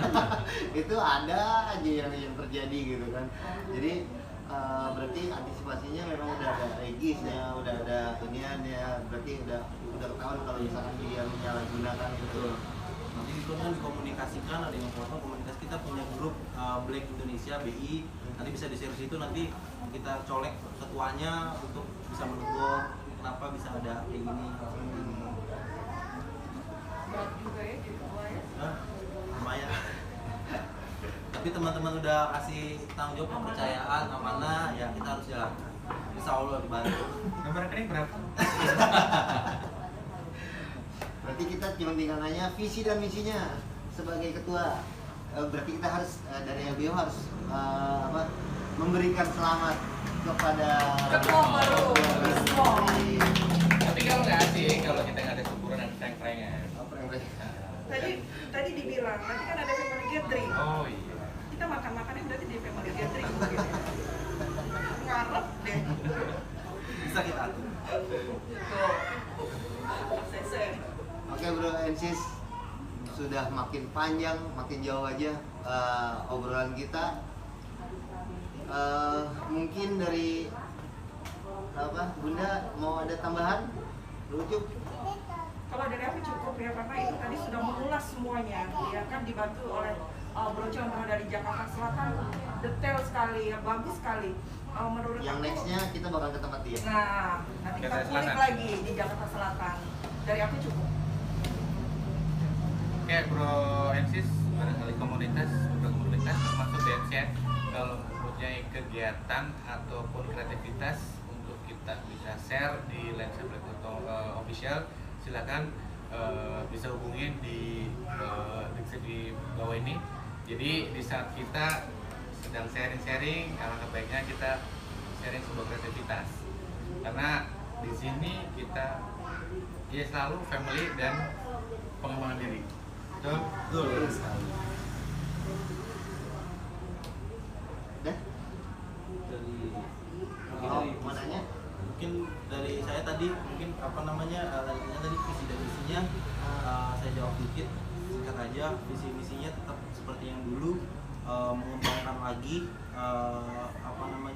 itu ada aja yang terjadi gitu kan. Jadi berarti antisipasinya memang udah ada regisnya, udah ada iniannya, berarti udah ketahuan kalau misalkan dia menyalahgunakan gitu. Nanti itu kan dikomunikasikan, ada yang foto komunitas kita punya grup Black Indonesia BI, nanti bisa di-share situ, nanti kita colek ketuanya untuk bisa menegur kenapa bisa ada kayak gini. Berat juga ya gitu ya. Lumayan. Tapi teman-teman udah kasih tanggung jawab kepercayaan, amanah, ya kita harus jalan. Insya Allah dibantu. Nomor rekening berapa? Berarti kita cuma tinggal nanya visi dan misinya sebagai ketua. Berarti kita harus dari LBO harus memberikan selamat kepada Ketua baru, Bismo. Tapi kalau nggak asik kalau kita nggak ada syukuran dan prank-prankan. Tadi dibilang, nanti kan ada family gathering. Oh iya. Kita makan-makannya berarti di family gathering mungkin ya. Ngarep deh. Bisa kita atur. Tuh. Sese. Oke bro Ensis, sudah makin panjang, makin jauh aja obrolan kita. Mungkin dari Bunda mau ada tambahan? Lucu? Kalau dari aku cukup ya, karena itu tadi sudah mengulas semuanya, ya kan, dibantu oleh Bro Chandra dari Jakarta Selatan, detail sekali, ya bagus sekali. Menurut Yang aku, nextnya kita bakal ke tempat dia. nah nanti kita Jakarta kulik Selatan. lagi di Jakarta Selatan. Dari aku cukup. Kayak Bro Ensis barangkali komunitas termasuk BMC kalau mempunyai kegiatan ataupun kreativitas untuk kita bisa share di Lensa Black Official, silakan bisa hubungin di bawah ini. Jadi di saat kita sedang sharing, alangkah baiknya kita sharing sebuah kreativitas, karena di sini kita ya selalu family dan pengembangan diri. Betul sekali. Dah? Mananya? Mungkin dari saya tadi lanjutnya tadi visi dan misinya saya jawab dikit singkat aja. Visi misinya tetap seperti yang dulu, mengembangkan lagi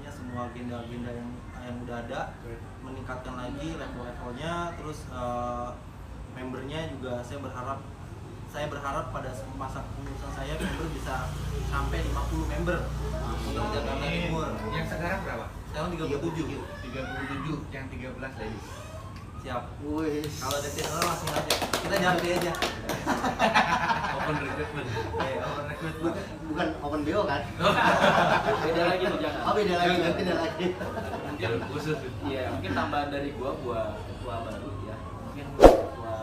semua agenda-agenda yang udah ada, meningkatkan lagi level-levelnya, terus membernya juga saya berharap pada masa kepengurusan saya member bisa sampai 50 member untuk Jakarta Timur. Yang sekarang berapa? Sekarang 37. 37, yang 13 ladies. Siap. Wih. Kalau ada channel langsung aja. Kita jangan dia aja. Open recruitment. Open recruitment. Bukan open BO kan? Beda lagi tuh jangan. Oh beda lagi. Mungkin Khusus. iya, mungkin tambahan dari gua ketua baru ya. Mungkin ketua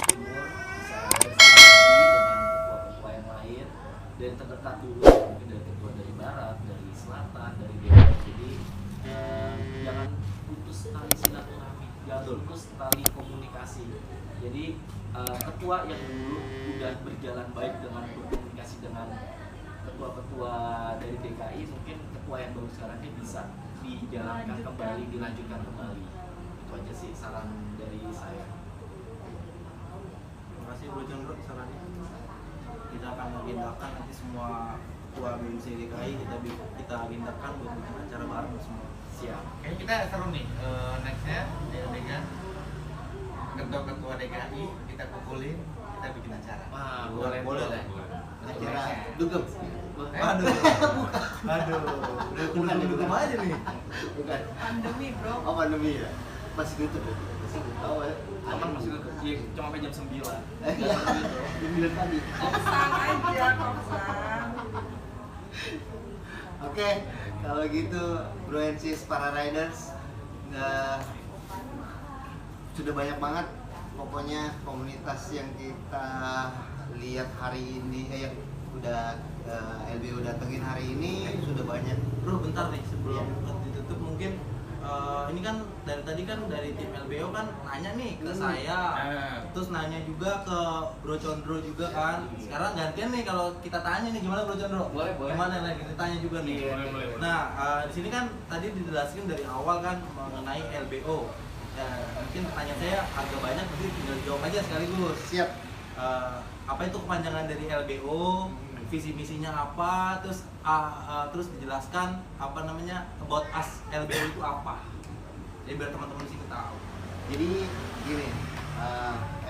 timur bisa bersinergi dengan ketua-ketua yang lain dari terdekat dulu, mungkin dari ketua dari barat, dari selatan, dari barat. Jadi jangan putus tali silaturahmi, jangan putus tali komunikasi. Jadi ketua yang dulu udah berjalan baik dengan berkomunikasi dengan ketua-ketua dari DKI, mungkin ketua yang baru sekarang ini bisa dijalankan kembali, dilanjutkan kembali. Itu aja sih saran dari saya. Terima kasih Bro Chandra sarannya. Kita akan agendakan nanti semua ketua BMC DKI kita agendakan buat bikin acara bareng semua. Siap. Kayaknya kita seru nih, nextnya dengan ketua-ketua DKI kita kumpulin, kita bikin acara. Wah, Boleh. Acara dugem. Aduh. Udah dugem aja nih. Bukan. Pandemi bro. Oh pandemi ya. Masih tutup ya? Oh, Aman masih tutup. Iya, cuma sampai jam 9. Iya. Jam 9 pagi. Kopsang aja, kopsang. Oke, kalau gitu Bro and Sis para riders sudah banyak banget pokoknya komunitas yang kita lihat hari ini yang udah LBO datengin hari ini sudah banyak. Bro bentar nih sebelum ditutup mungkin ini kan dari tadi kan dari tim LBO kan nanya nih ke saya, terus nanya juga ke Bro Condro juga kan. Sekarang gantian nih kalau kita tanya nih gimana Bro Condro? Boleh. Gimana lagi kita tanya juga nih. Boleh. Nah di sini kan tadi dijelaskan dari awal kan mengenai LBO. Mungkin pertanyaan saya agak banyak, nanti tinggal jawab aja sekaligus. Siap. Apa itu kepanjangan dari LBO? Visi misinya apa, terus dijelaskan about us LBO itu apa, jadi biar teman-teman di sini tahu. Jadi gini,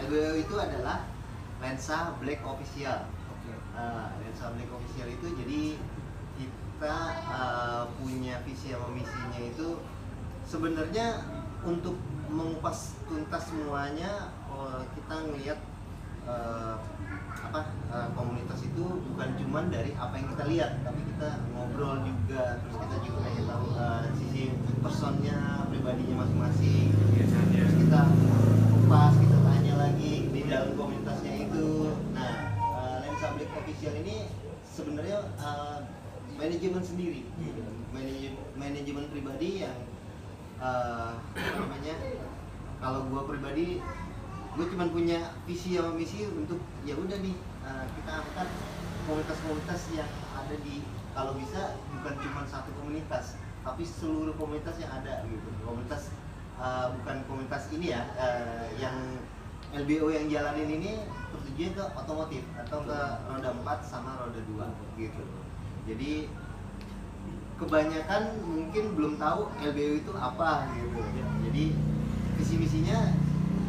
LBO itu adalah Lensa Black Official. Lensa Black Official itu jadi kita punya visi sama misinya itu sebenarnya untuk mengupas tuntas semuanya. Kita ngelihat komunitas itu bukan cuma dari apa yang kita lihat, tapi kita ngobrol juga, terus kita juga kayak tahu sisi personnya, pribadinya masing-masing. Terus kita kupas, kita tanya lagi di dalam komunitasnya itu. Nah, Lensa Black Official ini sebenarnya manajemen sendiri, manajemen pribadi yang kalau gue pribadi, gue cuma punya visi sama misi untuk ya udah nih kita angkat komunitas-komunitas yang ada di, kalau bisa bukan cuma satu komunitas tapi seluruh komunitas yang ada gitu. Komunitas bukan komunitas ini ya, yang LBO yang jalanin ini tertujunya ke otomotif atau ke roda 4 sama roda 2 gitu. Jadi kebanyakan mungkin belum tahu LBO itu apa gitu. Jadi visi misinya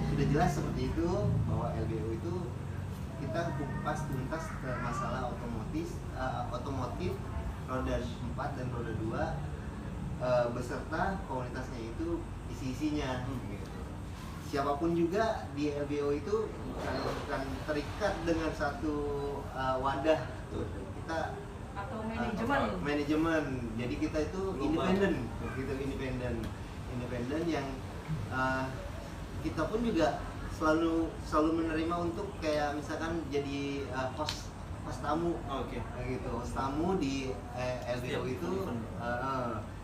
sudah jelas seperti itu, bahwa LBO itu kita kupas tuntas ke masalah otomotif roda 4 dan roda 2 beserta komunitasnya itu isi-isinya gitu. siapapun juga di LBO itu bukan terikat dengan satu wadah. Kita atau manajemen. Jadi kita itu independen yang kita pun juga selalu menerima untuk kayak misalkan jadi host tamu. Oke. Gitu, host tamu di LBO itu.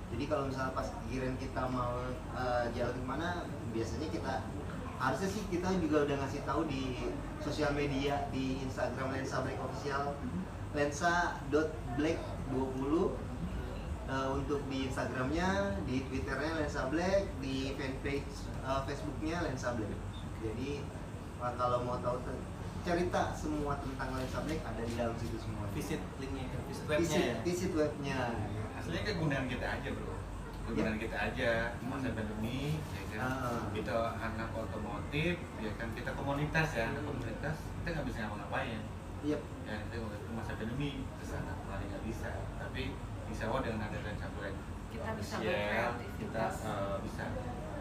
Jadi kalau misalnya pas giliran kita mau jalan kemana, biasanya harusnya sih kita juga udah ngasih tahu di sosial media, di Instagram Lensa Black Official, lensa.black20 untuk di Instagramnya, di Twitternya Lensa Black, di fanpage Facebooknya Lensa Black. Jadi kalau mau tahu cerita semua tentang Lensa Black ada di dalam situ semua. Visit linknya, visit webnya ya. Visit webnya. Aslinya kegunaan kita aja bro, kegunaan kita aja masa pandemi ya kan. Kita anak otomotif ya kan, kita komunitas ya, anak komunitas kita nggak bisa ngapa-ngapain. Yep. Ya kita waktu itu masa pandemi kesana kemari nggak bisa, tapi insya Allah dengan ada Lensa Black Kita bisa kita berkreativitas. bisa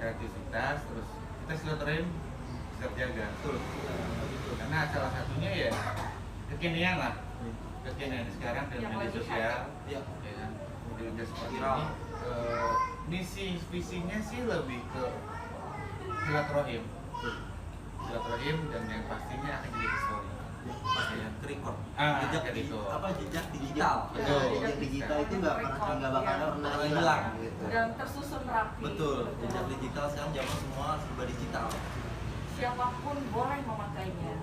kreativitas, terus kita silaturahim terjaga. Betul. Karena salah satunya ya kekinian lah, kekinian sekarang dengan Yang media lagi sosial, Iya. ya kan, media seperti Viral. ini. Misi visinya sih lebih ke silaturahim, dan yang pastinya akan jadi story. Pastinya ke record. Jejak Jejak digital. Betul. Jejak digital itu nggak bakal pernah hilang. gitu. Dan tersusun rapi. Betul. Jejak digital sekarang zaman semua serba digital. Siapapun boleh memakainya.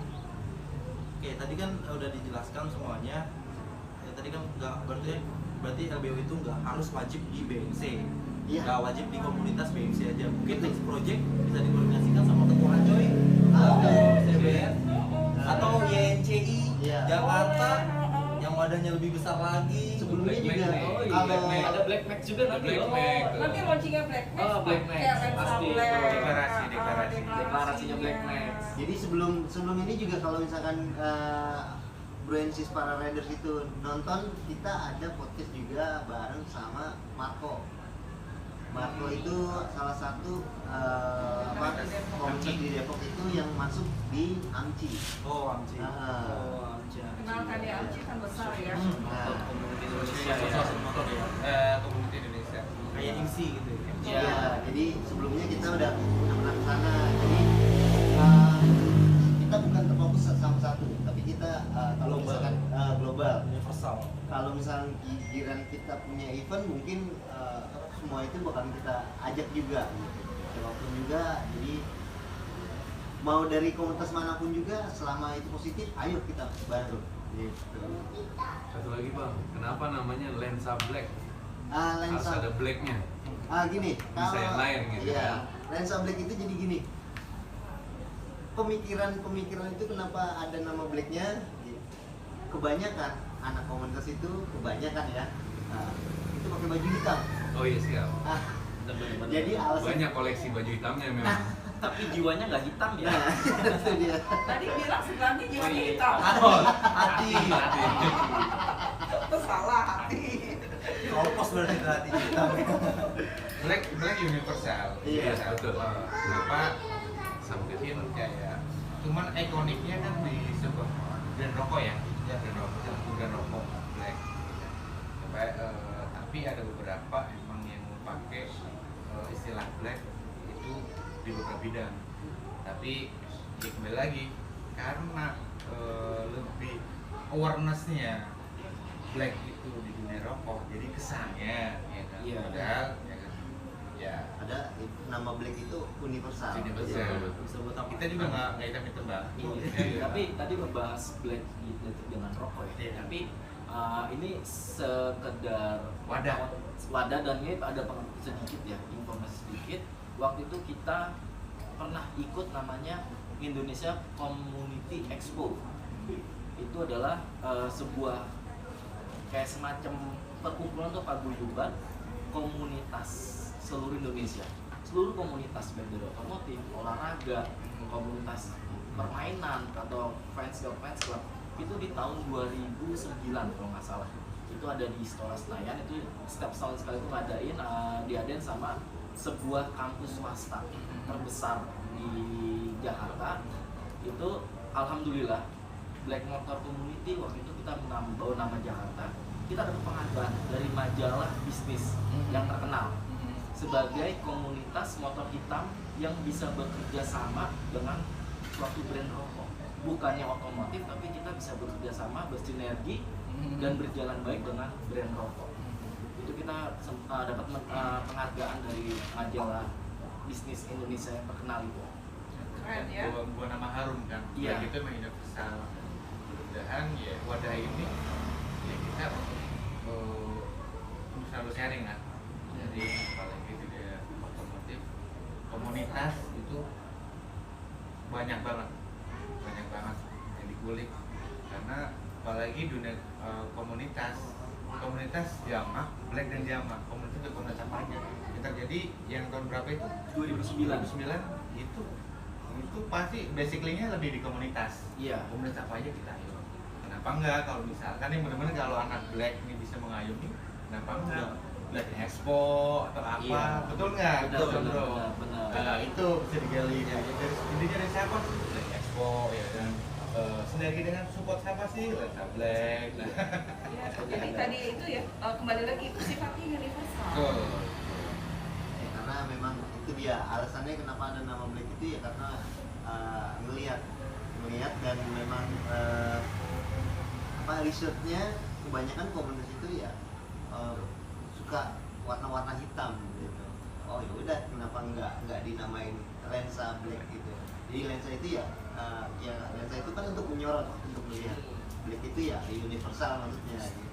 Oke, tadi kan udah dijelaskan semuanya. Ya, tadi kan nggak berarti LBO itu nggak harus wajib di BMC. Iya. Nggak wajib di komunitas BMC aja. Mungkin next project bisa dikoordinasikan sama ketua Coy atau CBN atau YNCI Iya. Jakarta yang wadahnya lebih besar lagi. Sebelumnya juga Kalau kalau ada Black Max juga nanti Black loh. Max. Nanti launchingnya Black Max. Oh, Black Max. Kayak Lensa Pasti. Black. Deklarasi. Deklarasinya Black Max. jadi sebelum ini juga kalau misalkan Bruensis para riders itu nonton, kita ada podcast juga bareng sama Marco itu salah satu komunitas di Depok itu yang masuk di AMCI. Oh, AMCI. Kenalkan ya, AMCI kan besar ya. Nah, Komunitas Indonesia ya. Sosial motor ya. Komuniti Indonesia. Kayak IMSI gitu ya. iya, jadi sebelumnya kita udah pernah ke sana. Jadi kita bukan terfokus sama satu, tapi kita kalau Global. misalkan global. Universal. Kalau misalnya giliran kita punya event, mungkin semua itu bakal kita ajak juga gitu. Siapapun juga, jadi mau dari komunitas manapun juga, selama itu positif, ayo kita bantu gitu. Satu lagi bang, kenapa namanya Lensa Black? Harus Lensa ada blacknya. gini, Bisa yang lain gitu iya, kan? Lensa Black itu jadi gini, pemikiran itu kenapa ada nama Blacknya? Kebanyakan anak komunitas itu kebanyakan ya, itu pakai baju hitam. Oh iya siap. Bener-bener. Jadi alasan Banyak koleksi baju hitamnya memang. Tapi jiwanya nggak hitam ya. Nah, itu dia. Tadi bilang sebelahnya jiwa Oh, iya. hitam. Hati. Salah hati. Kompos berarti hati kita. Black universal. Iya, betul. Kenapa? Mungkin kayak cuman ikoniknya kan di sebuah brand rokok ya, brand rokok Black. Sampai tapi ada beberapa emang yang pakai istilah Black itu di beberapa bidang. Tapi ya kembali lagi karena lebih awarenessnya Black itu di dunia rokok, jadi kesannya ya kan. Iya. Padahal ya kan. Ya Ada nama Black itu universal. Universal. Iya. Bisa buat apa? kita juga nggak hitam bang. Iya. Tapi tadi membahas black identik dengan rokok ya. Iya. Tapi ini sekedar Wadah. dan ini ada sedikit ya, informasi sedikit. Waktu itu kita pernah ikut namanya Indonesia Community Expo. Itu adalah sebuah kayak semacam perkumpulan atau paguyuban komunitas seluruh Indonesia, seluruh komunitas baik dari otomotif, olahraga, komunitas permainan atau fans club itu di tahun 2009 kalau nggak salah. Itu ada di Istora Senayan, itu setiap tahun sekali itu ngadain diadain sama sebuah kampus swasta terbesar di di Jakarta itu alhamdulillah Black Motor Community waktu itu kita bawa nama Jakarta, kita dapat penghargaan dari majalah bisnis yang terkenal sebagai komunitas motor hitam yang bisa bekerja sama dengan suatu brand rokok, bukannya otomotif tapi kita bisa bekerja sama, bersinergi dan berjalan baik dengan brand rokok. Itu kita dapat penghargaan dari majalah bisnis Indonesia yang terkenal itu. Keren ya. Buat nama harum kan. Iya. Gitu emang universal. Mudah-mudahan ya wadah ini ya kita untuk selalu sharing kan. Jadi apalagi di otomotif komunitas itu banyak banget yang dikulik, karena apalagi dunia komunitas Yamaha, Black dan Yamaha, komunitas apa aja. Kita jadi yang tahun berapa itu? 2009 itu pasti basically-nya lebih di komunitas. Iya. Komunitas apa aja kita ayo. Kenapa enggak kalau misalkan yang benar-benar kalau anak Black ini bisa mengayomi, kenapa enggak? Black Expo atau apa, Iya. betul nggak? Betul, bro. benar. Nah, itu bisa digali dari siapa? Black Expo ya kan. Sinergi dengan support siapa sih? Lensa Black. Nah. Ya, jadi tadi itu ya kembali lagi itu sifatnya universal. Betul. Karena memang itu dia alasannya kenapa ada nama Black itu ya karena ngelihat dan memang risetnya kebanyakan komunitas itu ya suka warna-warna hitam gitu. Oh ya udah kenapa nggak dinamain lensa Black gitu. Jadi lensa itu ya lensa itu kan untuk menyorot, untuk melihat. Black itu ya universal maksudnya gitu.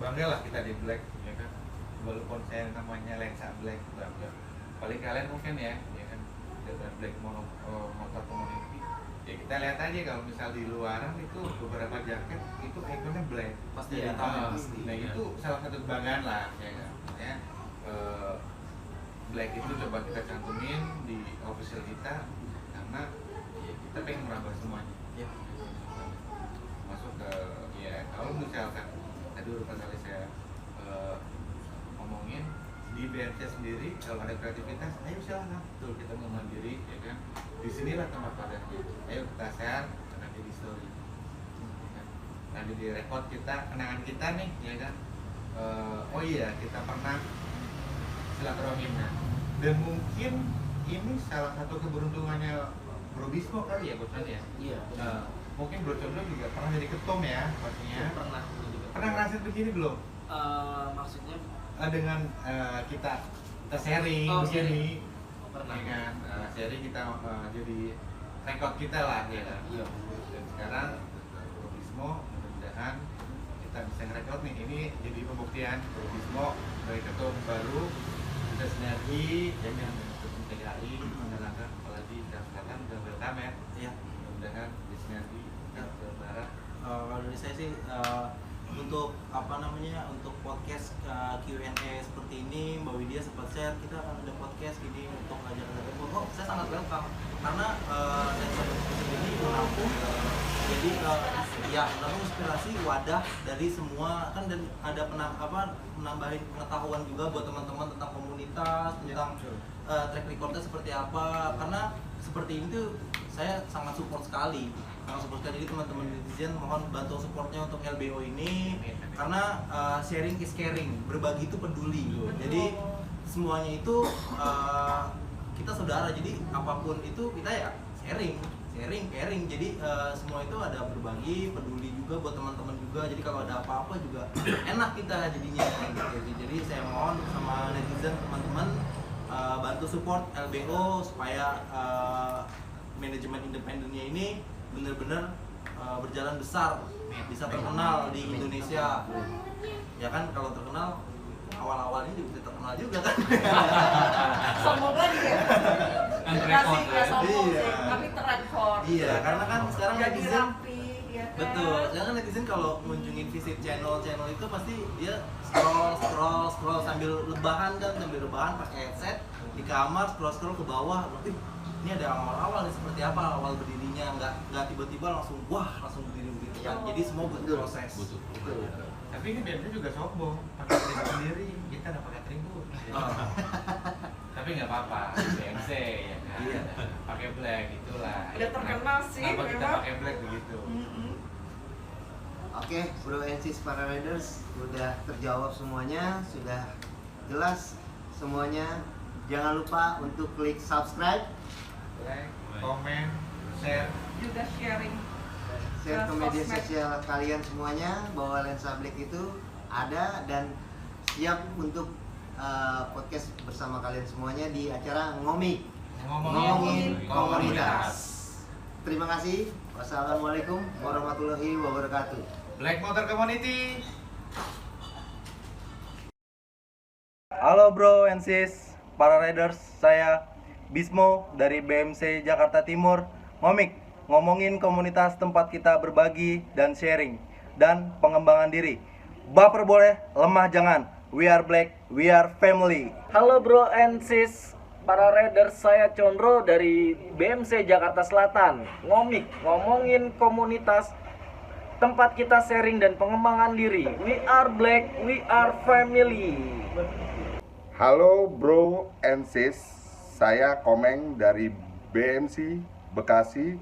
Bangga lah kita di Black ya kan, walaupun saya namanya lensa Black, bangga. Paling kalian mungkin ya kan dengan Black Motor Community ya kita lihat aja kalau misal di luaran itu beberapa jaket itu ikonnya Black Pasti Iya. ada hitam pasti. nah itu salah satu kebanggaan lah ya kan ya, Black itu coba kita cantumin di official kita karena ya, kita pengen merambah semuanya Iya. masuk ke ya kalau misalkan tadi udah kali saya ngomongin di BMC sendiri kalau ada kreativitas ayo silakan tuh kita mau mandiri ya kan disinilah tempat wadahnya ayo kita share nanti di story ya kan? Nanti di record kita kenangan kita nih ya kan oh iya kita pernah silaturahimnya dan mungkin ini salah satu keberuntungannya Bro Bismo kali ya bosan ya. Iya. Mungkin Bro Condro juga pernah jadi ketum ya pastinya. Pernah ngerasain begini belum? Maksudnya Dengan kita sharing begini. pernah. Ya kan? Sharing kita jadi rekod kita lah ya kan. Iya. Dan sekarang Bro Bismo mudah-mudahan kita bisa ngerekod nih, ini jadi pembuktian Bro Bismo sebagai ketum baru kita sinergi dengan ketum TKI menerangkan apalagi Selatan dan welcome ya. Iya. Mudah-mudahan di sinergi kita berbarat. Kalau dari saya sih untuk untuk podcast Q&A seperti ini Mbak Widya sempat share kita akan ada podcast ini untuk ngajak-ngajak saya sangat welcome karena ini menampung jadi menampung inspirasi wadah dari semua kan dan ada menambahin pengetahuan juga buat teman-teman tentang komunitas tentang track recordnya seperti apa karena seperti ini tuh saya sangat support sekali. Jadi teman-teman netizen mohon bantu supportnya untuk LBO ini karena sharing is caring, berbagi itu peduli. Jadi semuanya itu kita saudara. Jadi apapun itu kita ya sharing, caring. Jadi semua itu ada berbagi, peduli juga buat teman-teman juga. Jadi kalau ada apa-apa juga enak kita jadinya. Jadi saya mohon sama netizen teman-teman bantu support LBO supaya manajemen independennya ini benar-benar berjalan besar, bisa terkenal di Indonesia. Ya kan kalau terkenal awal-awalnya juga bisa terkenal juga kan. Sombong lagi ya. Nggak sombong sih, tapi terekor. Iya, karena kan sekarang jadi netizen rapi, ya kan? betul. Sekarang netizen kalau ngunjungin visit channel itu pasti dia scroll sambil rebahan pakai headset di kamar scroll ke bawah. Berarti ini ada awal-awal nih seperti apa awal berdirinya, nggak tiba-tiba langsung berdiri begitu kan. Jadi semua butuh proses. Tapi ini BMC juga sombong, pakai catering sendiri, kita nggak pakai catering bu. Tapi tapi nggak apa-apa, BMC ya kan. Iya. Pakai black itulah. Udah terkenal sih, Kenapa kita memang. pakai black begitu? Oke, Bro and Sis para riders udah terjawab semuanya, sudah jelas semuanya. Jangan lupa untuk klik subscribe, Like, komen, share. Juga sharing. share ke Ke media sosmed. sosial kalian semuanya bahwa lensa black itu ada dan siap untuk podcast bersama kalian semuanya di acara Ngomik. Ngomongin komunitas. Terima kasih. Wassalamualaikum warahmatullahi wabarakatuh. Black Motor Community. Halo bro and sis, para riders, saya Bismo dari BMC Jakarta Timur. Ngomongin komunitas tempat kita berbagi dan sharing dan pengembangan diri. Baper boleh, lemah jangan. We are black, we are family. Halo bro and sis, para riders, saya Condro dari BMC Jakarta Selatan. Ngomongin komunitas tempat kita sharing dan pengembangan diri. We are black, we are family. Halo bro and sis, saya Komeng dari BMC Bekasi.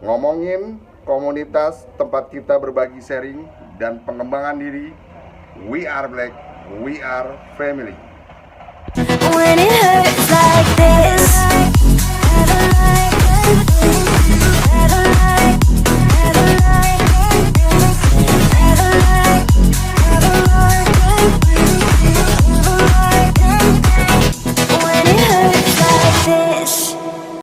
Ngomongin komunitas tempat kita berbagi sharing dan pengembangan diri. We are black, we are family. When it hurts